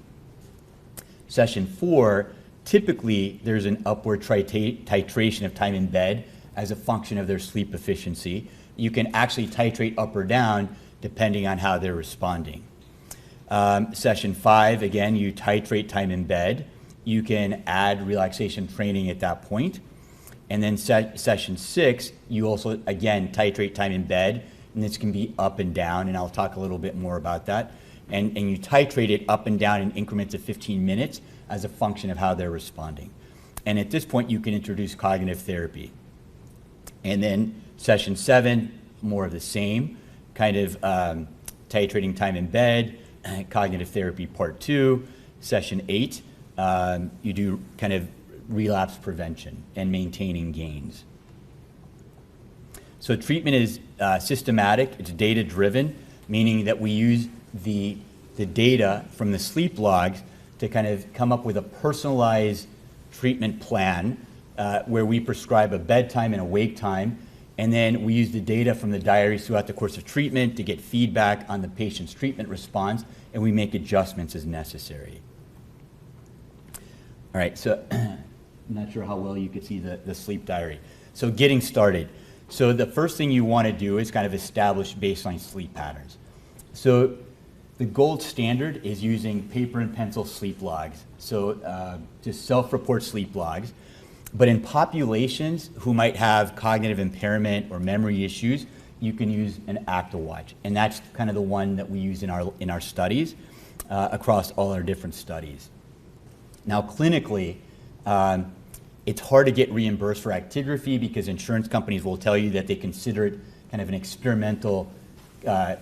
Session 4, typically there's an upward titration of time in bed as a function of their sleep efficiency. You can actually titrate up or down depending on how they're responding. Session 5, again, you titrate time in bed. You can add relaxation training at that point. And then session 6, you also, again, titrate time in bed, and this can be up and down, and I'll talk a little bit more about that. And you titrate it up and down in increments of 15 minutes as a function of how they're responding. And at this point, you can introduce cognitive therapy. And then session 7, more of the same, kind of titrating time in bed, cognitive therapy part 2. Session 8, you do kind of relapse prevention and maintaining gains. So treatment is systematic, it's data-driven, meaning that we use the data from the sleep logs to kind of come up with a personalized treatment plan where we prescribe a bedtime and a wake time, and then we use the data from the diaries throughout the course of treatment to get feedback on the patient's treatment response, and we make adjustments as necessary. All right, so I'm not sure how well you could see the sleep diary. So getting started. So the first thing you want to do is kind of establish baseline sleep patterns. So the gold standard is using paper and pencil sleep logs. So just self-report sleep logs. But in populations who might have cognitive impairment or memory issues, you can use an ActiWatch. And that's kind of the one that we use in our studies across all our different studies. Now, clinically, it's hard to get reimbursed for actigraphy because insurance companies will tell you that they consider it kind of an experimental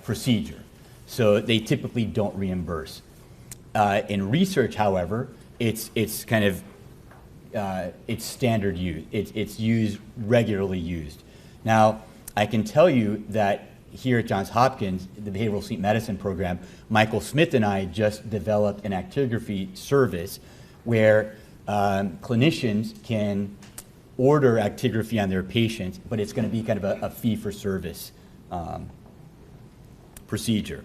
procedure. So they typically don't reimburse. In research, however, it's kind of it's standard use. It's used, regularly used. Now, I can tell you that here at Johns Hopkins, the Behavioral Sleep Medicine program, Michael Smith and I just developed an actigraphy service where clinicians can order actigraphy on their patients, but it's going to be kind of a fee-for-service procedure.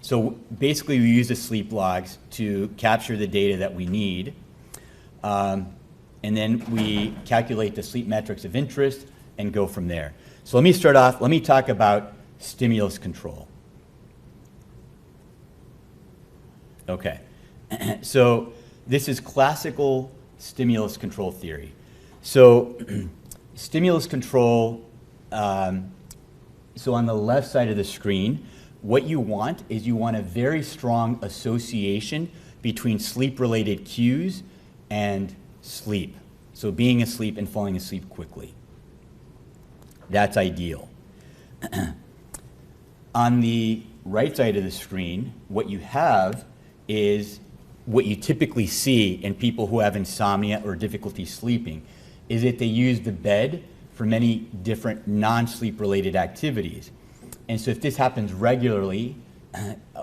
So basically, we use the sleep logs to capture the data that we need, and then we calculate the sleep metrics of interest and go from there. So let me start off, let me talk about stimulus control. Okay, so this is classical stimulus control theory. So stimulus control, so on the left side of the screen, what you want is you want a very strong association between sleep-related cues and sleep. So being asleep and falling asleep quickly. That's ideal. On the right side of the screen, what you have is what you typically see in people who have insomnia or difficulty sleeping, is that they use the bed for many different non-sleep related activities. And so if this happens regularly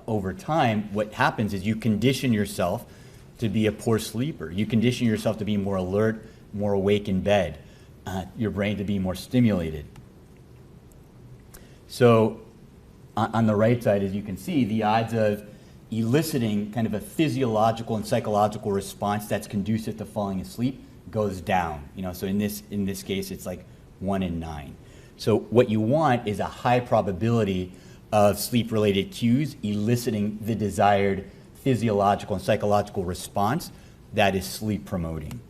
over time, what happens is you condition yourself to be a poor sleeper. You condition yourself to be more alert, more awake in bed, your brain to be more stimulated. So on the right side, as you can see, the odds of eliciting kind of a physiological and psychological response that's conducive to falling asleep goes down. So in this case, it's like 1 in 9. So what you want is a high probability of sleep-related cues eliciting the desired physiological and psychological response that is sleep promoting.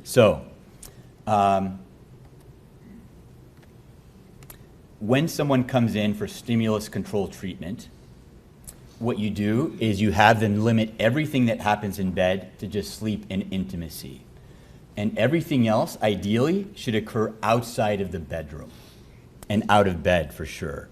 So when someone comes in for stimulus control treatment, what you do is you have them limit everything that happens in bed to just sleep and intimacy. And everything else, ideally, should occur outside of the bedroom and out of bed for sure.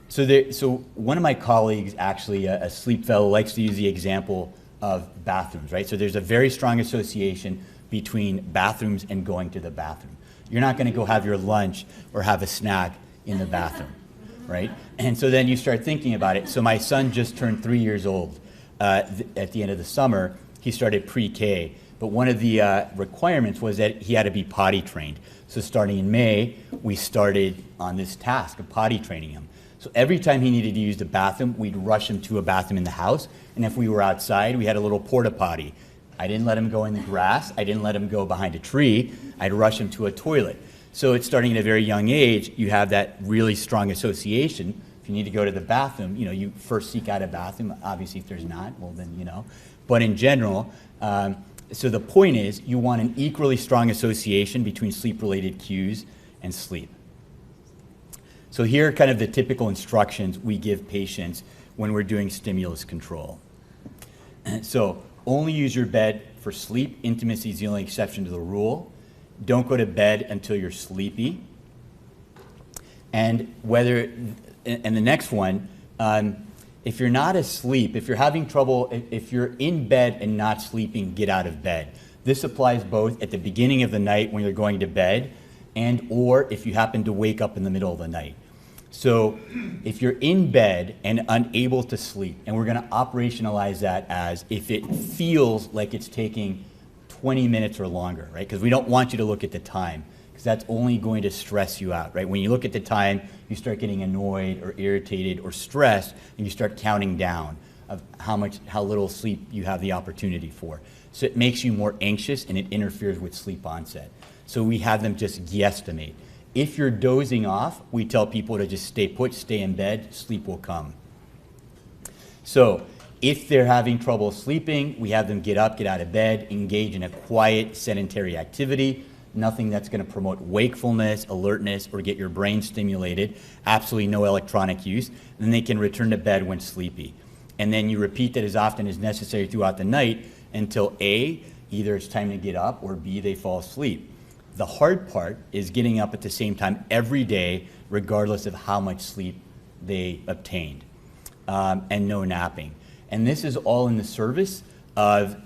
So one of my colleagues, actually a sleep fellow, likes to use the example of bathrooms, right? So there's a very strong association between bathrooms and going to the bathroom. You're not going to go have your lunch or have a snack in the bathroom, right? And so then you start thinking about it. So my son just turned 3 years old at the end of the summer. He started pre-K, but one of the requirements was that he had to be potty trained. So starting in May, we started on this task of potty training him. So every time he needed to use the bathroom, we'd rush him to a bathroom in the house. And if we were outside, we had a little porta potty. I didn't let him go in the grass. I didn't let him go behind a tree. I'd rush him to a toilet. So it's starting at a very young age, you have that really strong association. If you need to go to the bathroom, you first seek out a bathroom. Obviously, if there's not, well then, But in general, so the point is you want an equally strong association between sleep-related cues and sleep. So here are kind of the typical instructions we give patients when we're doing stimulus control. So only use your bed for sleep. Intimacy is the only exception to the rule. Don't go to bed until you're sleepy. And the next one, if you're not asleep, if you're having trouble, if you're in bed and not sleeping, get out of bed. This applies both at the beginning of the night when you're going to bed or if you happen to wake up in the middle of the night. So if you're in bed and unable to sleep, and we're going to operationalize that as if it feels like it's taking 20 minutes or longer, right? Because we don't want you to look at the time, because that's only going to stress you out, right? When you look at the time, you start getting annoyed or irritated or stressed, and you start counting down of how little sleep you have the opportunity for. So it makes you more anxious, and it interferes with sleep onset. So we have them just guesstimate. If you're dozing off, we tell people to just stay put, stay in bed, sleep will come. So if they're having trouble sleeping, we have them get up, get out of bed, engage in a quiet, sedentary activity, nothing that's going to promote wakefulness, alertness, or get your brain stimulated, absolutely no electronic use. Then they can return to bed when sleepy. And then you repeat that as often as necessary throughout the night until A, either it's time to get up, or B, they fall asleep. The hard part is getting up at the same time every day, regardless of how much sleep they obtained, and no napping. And this is all in the service of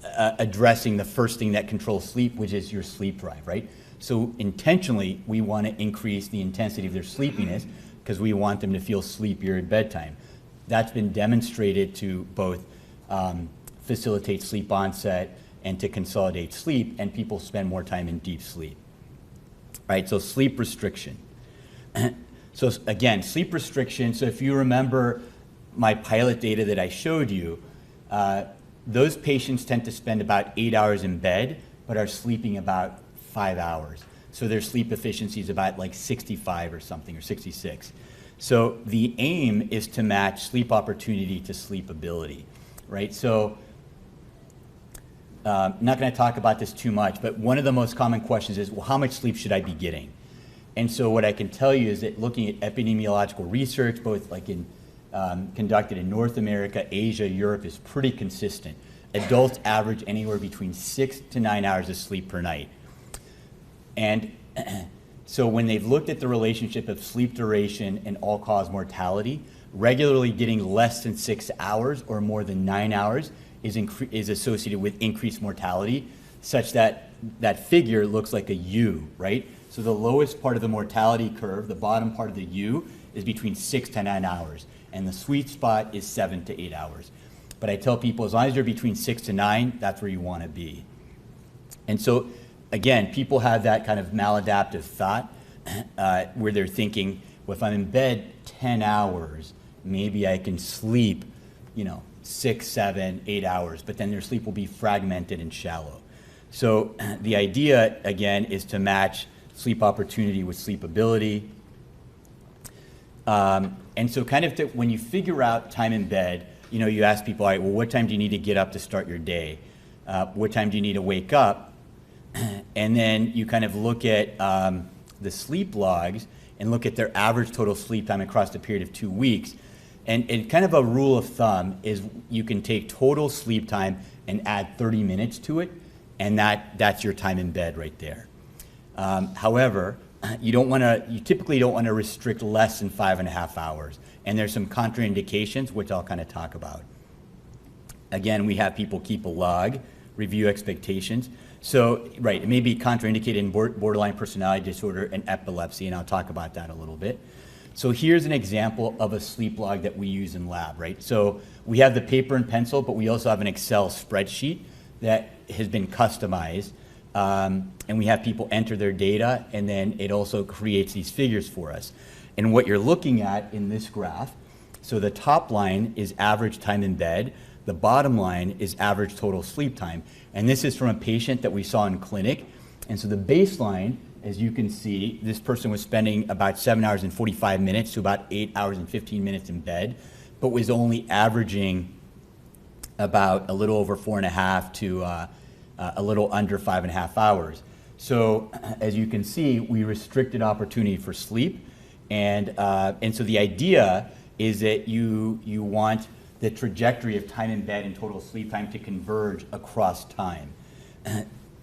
addressing the first thing that controls sleep, which is your sleep drive, right? So intentionally, we want to increase the intensity of their sleepiness because we want them to feel sleepier at bedtime. That's been demonstrated to both facilitate sleep onset and to consolidate sleep, and people spend more time in deep sleep. Right, so sleep restriction. So again, sleep restriction, so if you remember my pilot data that I showed you, those patients tend to spend about 8 hours in bed, but are sleeping about 5 hours. So their sleep efficiency is about like 65 or something, or 66. So the aim is to match sleep opportunity to sleep ability, right? So I'm not going to talk about this too much, but one of the most common questions is, well, how much sleep should I be getting? And so what I can tell you is that looking at epidemiological research, both like conducted in North America, Asia, Europe, is pretty consistent. Adults average anywhere between 6 to 9 hours of sleep per night. And so when they've looked at the relationship of sleep duration and all-cause mortality, regularly getting less than 6 hours or more than 9 hours is associated with increased mortality, such that that figure looks like a U, right? So the lowest part of the mortality curve, the bottom part of the U, is between 6 to 9 hours, and the sweet spot is 7 to 8 hours. But I tell people, as long as you're between 6 to 9, that's where you want to be. And so, again, people have that kind of maladaptive thought where they're thinking, well, if I'm in bed 10 hours, maybe I can sleep, 6, 7, 8 hours, but then their sleep will be fragmented and shallow. So the idea, again, is to match sleep opportunity with sleep ability. And so kind of when you figure out time in bed, you ask people, all right, well, what time do you need to get up to start your day? What time do you need to wake up? And then you kind of look at the sleep logs and look at their average total sleep time across the period of 2 weeks. And kind of a rule of thumb is you can take total sleep time and add 30 minutes to it, and that's your time in bed right there. However, you typically don't want to restrict less than 5.5 hours. And there's some contraindications, which I'll kind of talk about. Again, we have people keep a log, review expectations. So, right, it may be contraindicated in borderline personality disorder and epilepsy, and I'll talk about that a little bit. So here's an example of a sleep log that we use in lab, right? So we have the paper and pencil, but we also have an Excel spreadsheet that has been customized. And we have people enter their data, and then it also creates these figures for us. And what you're looking at in this graph, so the top line is average time in bed, the bottom line is average total sleep time. And this is from a patient that we saw in clinic. And so the baseline, as you can see, this person was spending about 7 hours and 45 minutes to about 8 hours and 15 minutes in bed, but was only averaging about a little over 4.5 to a little under 5.5 hours. So as you can see, we restricted opportunity for sleep. And so the idea is that you want the trajectory of time in bed and total sleep time to converge across time,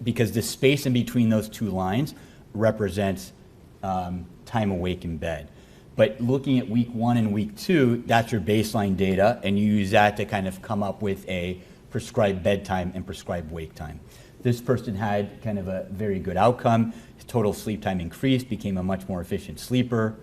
because the space in between those two lines represents time awake in bed. But looking at week 1 and week 2, that's your baseline data, and you use that to kind of come up with a prescribed bedtime and prescribed wake time. This person had kind of a very good outcome. His total sleep time increased, became a much more efficient sleeper.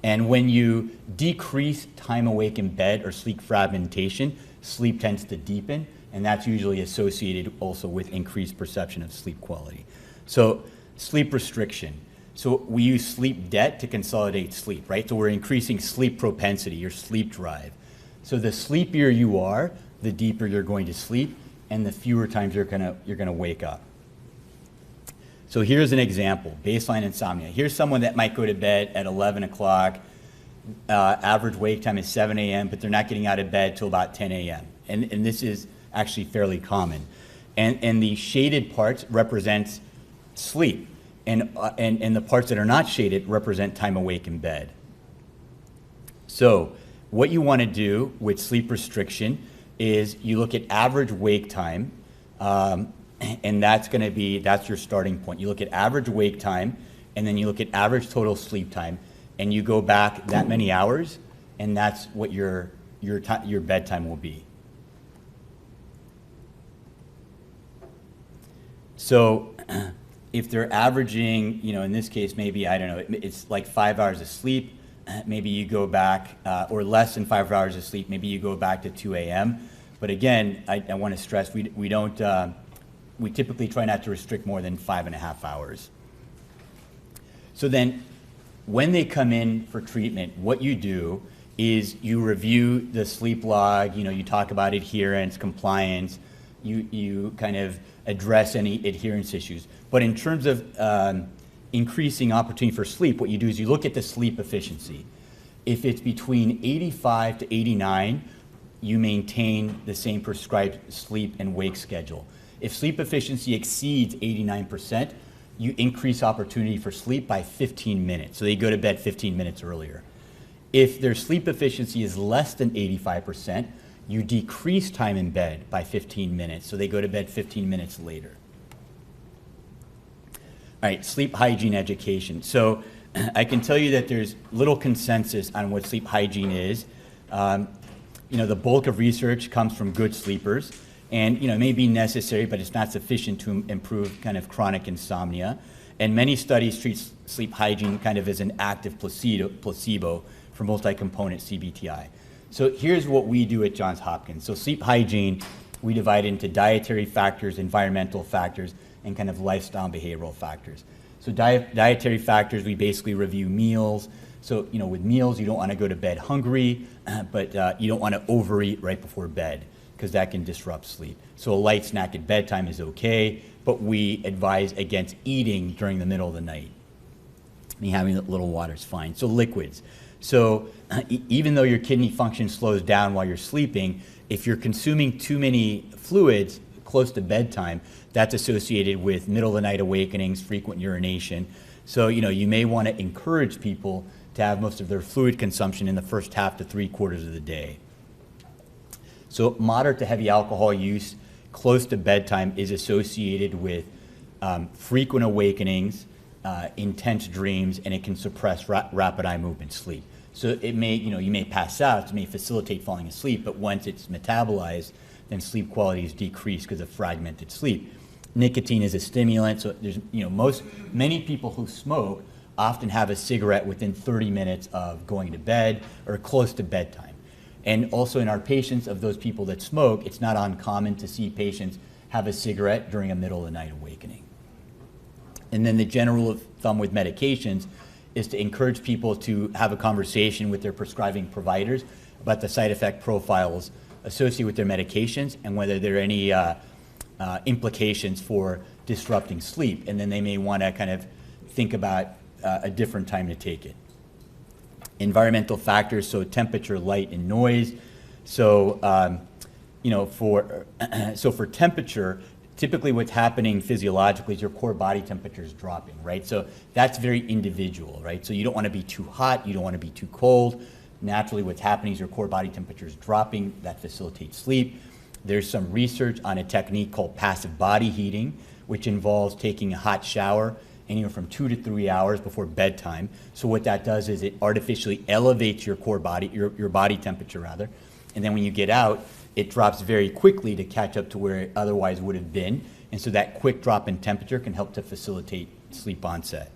And when you decrease time awake in bed or sleep fragmentation, sleep tends to deepen, and that's usually associated also with increased perception of sleep quality. So sleep restriction. So we use sleep debt to consolidate sleep, right? So we're increasing sleep propensity, your sleep drive. So the sleepier you are, the deeper you're going to sleep, and the fewer times you're gonna wake up. So here's an example, baseline insomnia. Here's someone that might go to bed at 11 o'clock, average wake time is 7 a.m., but they're not getting out of bed till about 10 a.m. And this is actually fairly common. And the shaded parts represent sleep, and the parts that are not shaded represent time awake in bed. So what you want to do with sleep restriction is you look at average wake time, and that's your starting point. You look at average wake time, and then you look at average total sleep time, and you go back that many hours, and that's what your bedtime will be. So if they're averaging, in this case, maybe, I don't know, it's like 5 hours of sleep, maybe you go back, or less than 5 hours of sleep, maybe you go back to 2 a.m. But again, I want to stress, we typically try not to restrict more than 5.5 hours. So then, when they come in for treatment, what you do is you review the sleep log, you talk about adherence, compliance, you kind of address any adherence issues. But in terms of increasing opportunity for sleep, what you do is you look at the sleep efficiency. If it's between 85 to 89, you maintain the same prescribed sleep and wake schedule. If sleep efficiency exceeds 89%, you increase opportunity for sleep by 15 minutes. So they go to bed 15 minutes earlier. If their sleep efficiency is less than 85%, you decrease time in bed by 15 minutes. So they go to bed 15 minutes later. All right, sleep hygiene education. So I can tell you that there's little consensus on what sleep hygiene is. The bulk of research comes from good sleepers. And it may be necessary, but it's not sufficient to improve kind of chronic insomnia. And many studies treat sleep hygiene kind of as an active placebo for multi-component CBTI. So here's what we do at Johns Hopkins. So sleep hygiene, we divide into dietary factors, environmental factors, and kind of lifestyle and behavioral factors. So dietary factors, we basically review meals. So with meals, you don't want to go to bed hungry, but you don't want to overeat right before bed, because that can disrupt sleep. So a light snack at bedtime is okay, but we advise against eating during the middle of the night. Having a little water is fine. So liquids. So even though your kidney function slows down while you're sleeping, if you're consuming too many fluids close to bedtime, that's associated with middle of the night awakenings, frequent urination. So you may want to encourage people to have most of their fluid consumption in the first half to 3/4 of the day. So moderate to heavy alcohol use close to bedtime is associated with frequent awakenings, intense dreams, and it can suppress rapid eye movement sleep. So it may, you may pass out, it may facilitate falling asleep, but once it's metabolized, then sleep quality is decreased because of fragmented sleep. Nicotine is a stimulant, so there's, many people who smoke often have a cigarette within 30 minutes of going to bed or close to bedtime. And also in our patients, of those people that smoke, it's not uncommon to see patients have a cigarette during a middle of the night awakening. And then the general rule of thumb with medications is to encourage people to have a conversation with their prescribing providers about the side effect profiles associated with their medications and whether there are any implications for disrupting sleep. And then they may want to kind of think about a different time to take it. Environmental factors, so temperature, light, and noise. So, for temperature, typically what's happening physiologically is your core body temperature is dropping, right? So that's very individual, right? So you don't want to be too hot, you don't want to be too cold. Naturally, what's happening is your core body temperature is dropping. That facilitates sleep. There's some research on a technique called passive body heating, which involves taking a hot shower anywhere from 2 to 3 hours before bedtime. So what that does is it artificially elevates your core body, your body temperature rather, and then when you get out, it drops very quickly to catch up to where it otherwise would have been. And so that quick drop in temperature can help to facilitate sleep onset.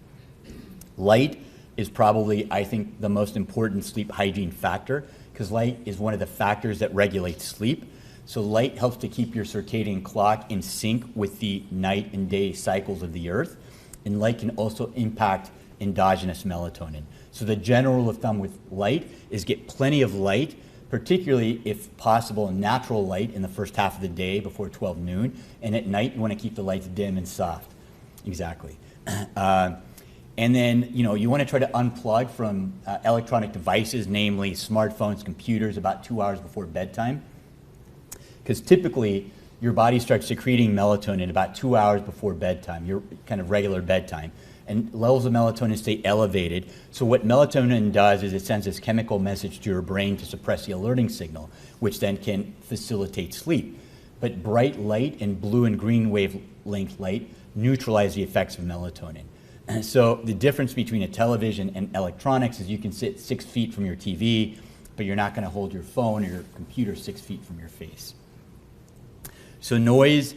Light is probably, I think, the most important sleep hygiene factor because light is one of the factors that regulates sleep. So light helps to keep your circadian clock in sync with the night and day cycles of the earth. And light can also impact endogenous melatonin. So the general rule of thumb with light is get plenty of light, particularly if possible natural light in the first half of the day before 12 noon, and at night you want to keep the lights dim and soft. Exactly. And then you want to try to unplug from electronic devices, namely smartphones, computers, about 2 hours before bedtime, because typically your body starts secreting melatonin about 2 hours before bedtime, your kind of regular bedtime. And levels of melatonin stay elevated. So what melatonin does is it sends this chemical message to your brain to suppress the alerting signal, which then can facilitate sleep. But bright light and blue and green wavelength light neutralize the effects of melatonin. And so the difference between a television and electronics is you can sit 6 feet from your TV, but you're not going to hold your phone or your computer 6 feet from your face. So noise.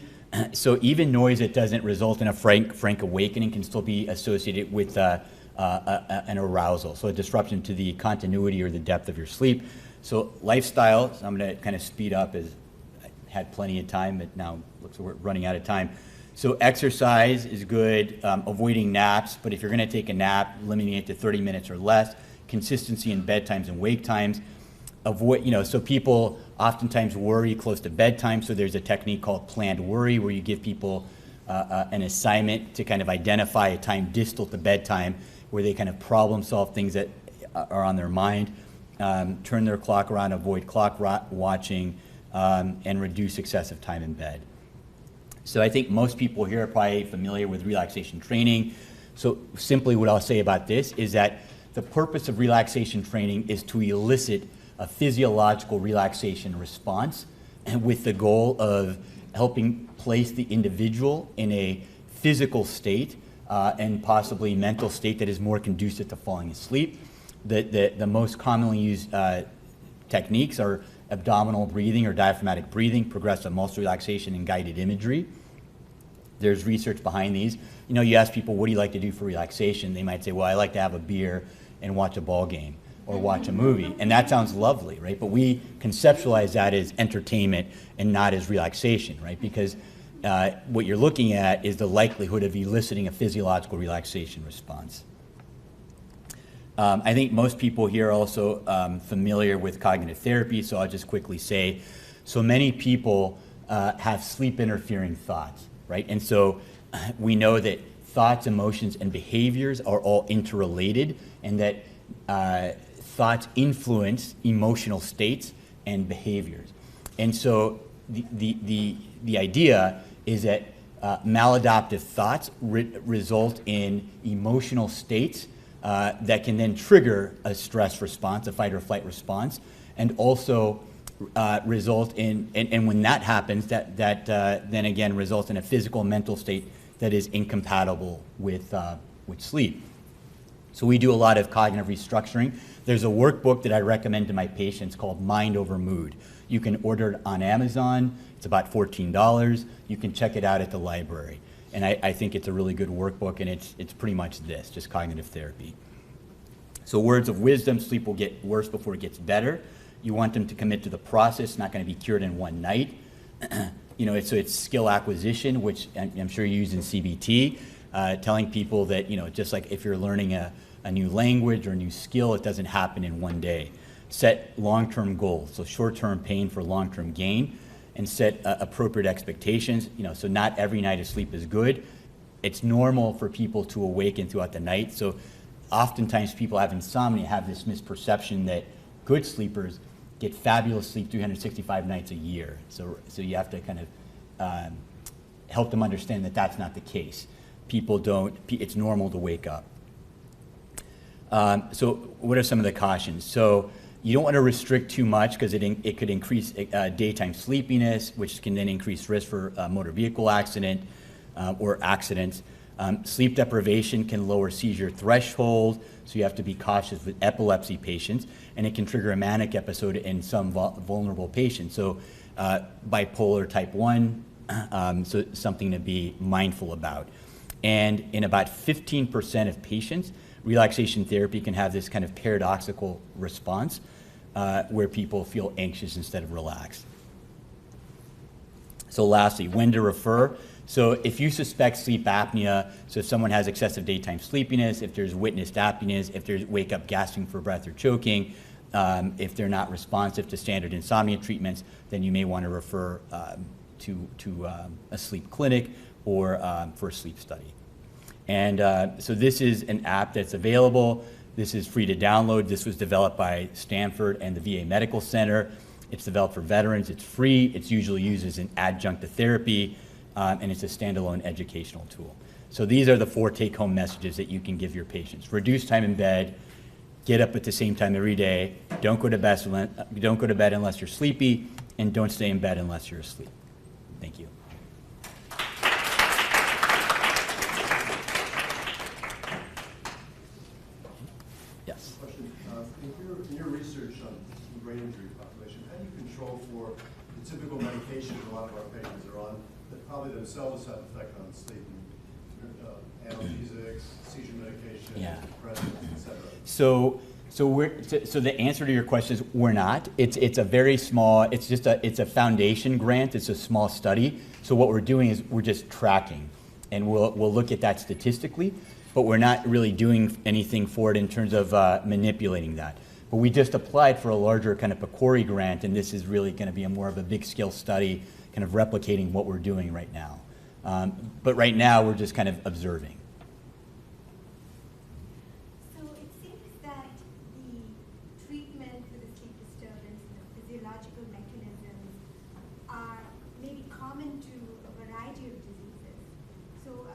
So even noise that doesn't result in a frank awakening can still be associated with an arousal, so a disruption to the continuity or the depth of your sleep. So lifestyle, so I'm going to kind of speed up as I had plenty of time, but now looks like we're running out of time. So exercise is good, avoiding naps, but if you're going to take a nap, limiting it to 30 minutes or less, consistency in bedtimes and wake times. So people oftentimes worry close to bedtime, so there's a technique called planned worry where you give people an assignment to kind of identify a time distal to bedtime where they kind of problem solve things that are on their mind, turn their clock around, avoid clock watching, and reduce excessive time in bed. So I think most people here are probably familiar with relaxation training. So simply what I'll say about this is that the purpose of relaxation training is to elicit a physiological relaxation response, and with the goal of helping place the individual in a physical state and possibly mental state that is more conducive to falling asleep. The most commonly used techniques are abdominal breathing or diaphragmatic breathing, progressive muscle relaxation, and guided imagery. There's research behind these. You ask people, what do you like to do for relaxation? They might say, well, I like to have a beer and watch a ball game or watch a movie. And that sounds lovely, right? But we conceptualize that as entertainment and not as relaxation, right? Because what you're looking at is the likelihood of eliciting a physiological relaxation response. I think most people here are also familiar with cognitive therapy, so I'll just quickly say, so many people have sleep interfering thoughts, right? And so we know that thoughts, emotions, and behaviors are all interrelated, and that thoughts influence emotional states and behaviors. And so the idea is that maladaptive thoughts result in emotional states that can then trigger a stress response, a fight or flight response, and also result in, and when that happens, that then again results in a physical and mental state that is incompatible with with sleep. So we do a lot of cognitive restructuring. There's a workbook that I recommend to my patients called Mind Over Mood. You can order it on Amazon. It's about $14. You can check it out at the library. And I think it's a really good workbook, and it's pretty much this, just cognitive therapy. So words of wisdom: sleep will get worse before it gets better. You want them to commit to the process, not going to be cured in one night. So it's skill acquisition, which I'm sure you use in CBT, telling people that, just like if you're learning a new language or a new skill, it doesn't happen in one day. Set long-term goals, so short-term pain for long-term gain, and set appropriate expectations. So not every night of sleep is good. It's normal for people to awaken throughout the night. So oftentimes people have insomnia, have this misperception that good sleepers get fabulous sleep 365 nights a year. So you have to kind of help them understand that that's not the case. People don't, it's normal to wake up. So what are some of the cautions? So you don't want to restrict too much because it could increase daytime sleepiness, which can then increase risk for motor vehicle accident or accidents. Sleep deprivation can lower seizure threshold, so you have to be cautious with epilepsy patients, and it can trigger a manic episode in some vulnerable patients. So bipolar type 1, so something to be mindful about. And in about 15% of patients, relaxation therapy can have this kind of paradoxical response where people feel anxious instead of relaxed. So lastly, when to refer. So if you suspect sleep apnea, so if someone has excessive daytime sleepiness, if there's witnessed apneas, if there's wake up gasping for breath or choking, if they're not responsive to standard insomnia treatments, then you may want to refer to a sleep clinic or for a sleep study. And so this is an app that's available. This is free to download. This was developed by Stanford and the VA Medical Center. It's developed for veterans. It's free. It's usually used as an adjunct to therapy, and it's a standalone educational tool. So these are the 4 take-home messages that you can give your patients. Reduce time in bed. Get up at the same time every day. Don't go to bed unless you're sleepy, and don't stay in bed unless you're asleep. Thank you. Yes. Question. In your research on the brain injury population, how do you control for the typical medications a lot of our patients are on that probably themselves have effect on sleep? Analgesics, seizure medication, depressants, etc. So the answer to your question is we're not. It's a very small. It's a foundation grant. It's a small study. So what we're doing is we're just tracking, and we'll look at that statistically, but we're not really doing anything for it in terms of manipulating that. But we just applied for a larger kind of PCORI grant, and this is really going to be more of a big scale study, kind of replicating what we're doing right now. But right now we're just kind of observing. So it seems that the treatment for the sleep disturbance and the physiological mechanisms are maybe common to a variety of diseases. So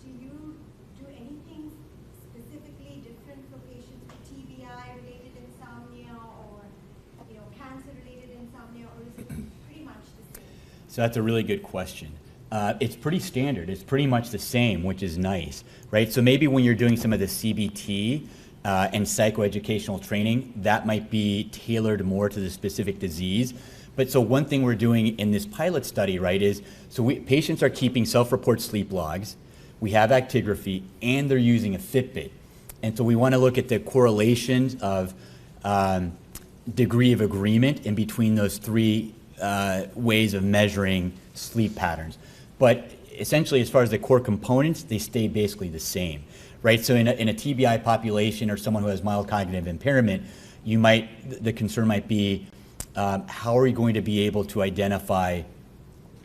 do you do anything specifically different for patients with TBI-related insomnia or cancer-related insomnia, or is it pretty much the same? So that's a really good question. It's pretty standard. It's pretty much the same, which is nice, right? So maybe when you're doing some of the CBT and psychoeducational training, that might be tailored more to the specific disease. But so one thing we're doing in this pilot study, right, is patients are keeping self-report sleep logs. We have actigraphy, and they're using a Fitbit. And so we want to look at the correlations of degree of agreement in between those 3 ways of measuring sleep patterns. But essentially, as far as the core components, they stay basically the same, right? So in a TBI population or someone who has mild cognitive impairment, the concern might be, how are you going to be able to identify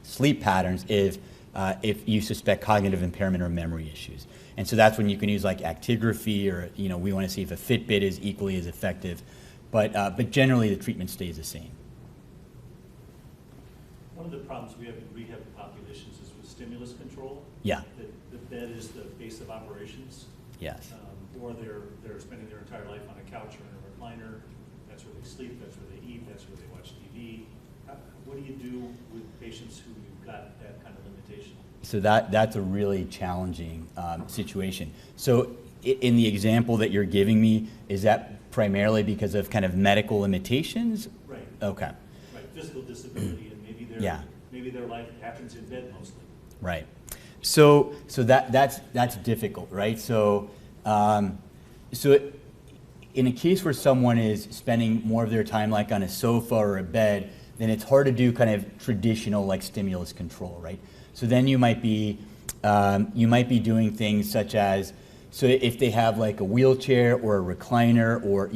sleep patterns if you suspect cognitive impairment or memory issues? And so that's when you can use like actigraphy, or we want to see if a Fitbit is equally as effective. But generally, the treatment stays the same. One of the problems we have in rehab populations is with stimulus control. Yeah. The bed is the base of operations. Yes. Or they're spending their entire life on a couch or in a recliner. That's where they sleep. That's where they eat. That's where they watch TV. What do you do with patients who you've got that kind of limitation? So that's a really challenging situation. So in the example that you're giving me, is that primarily because of kind of medical limitations? Right. Okay. Right, physical disability, and maybe their life happens in bed mostly. Right. So that's difficult, right? So in a case where someone is spending more of their time like on a sofa or a bed, then it's hard to do kind of traditional like stimulus control, right? So then you might be doing things such as, so if they have like a wheelchair or a recliner, or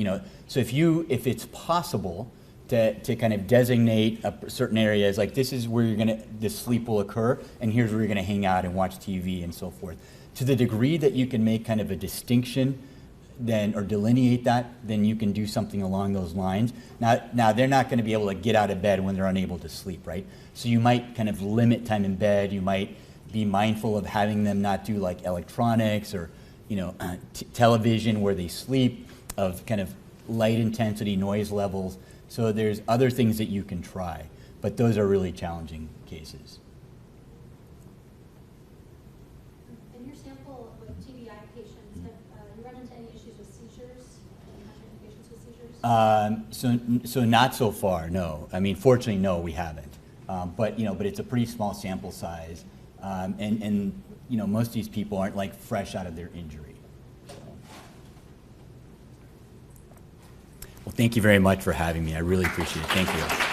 so if it's possible to kind of designate certain areas, like this is where this sleep will occur, and here's where you're gonna hang out and watch TV and so forth. To the degree that you can make kind of a distinction then, or delineate that, then you can do something along those lines. Now they're not gonna be able to get out of bed when they're unable to sleep, right? So you might kind of limit time in bed, you might be mindful of having them not do like electronics or television where they sleep, of kind of light intensity, noise levels. So there's other things that you can try, but those are really challenging cases. In your sample with TBI patients, have you run into any issues with seizures? Any patients with seizures? So not so far, no. I mean, fortunately, no, we haven't. But it's a pretty small sample size, and most of these people aren't like fresh out of their injury. So. Well, thank you very much for having me. I really appreciate it. Thank you.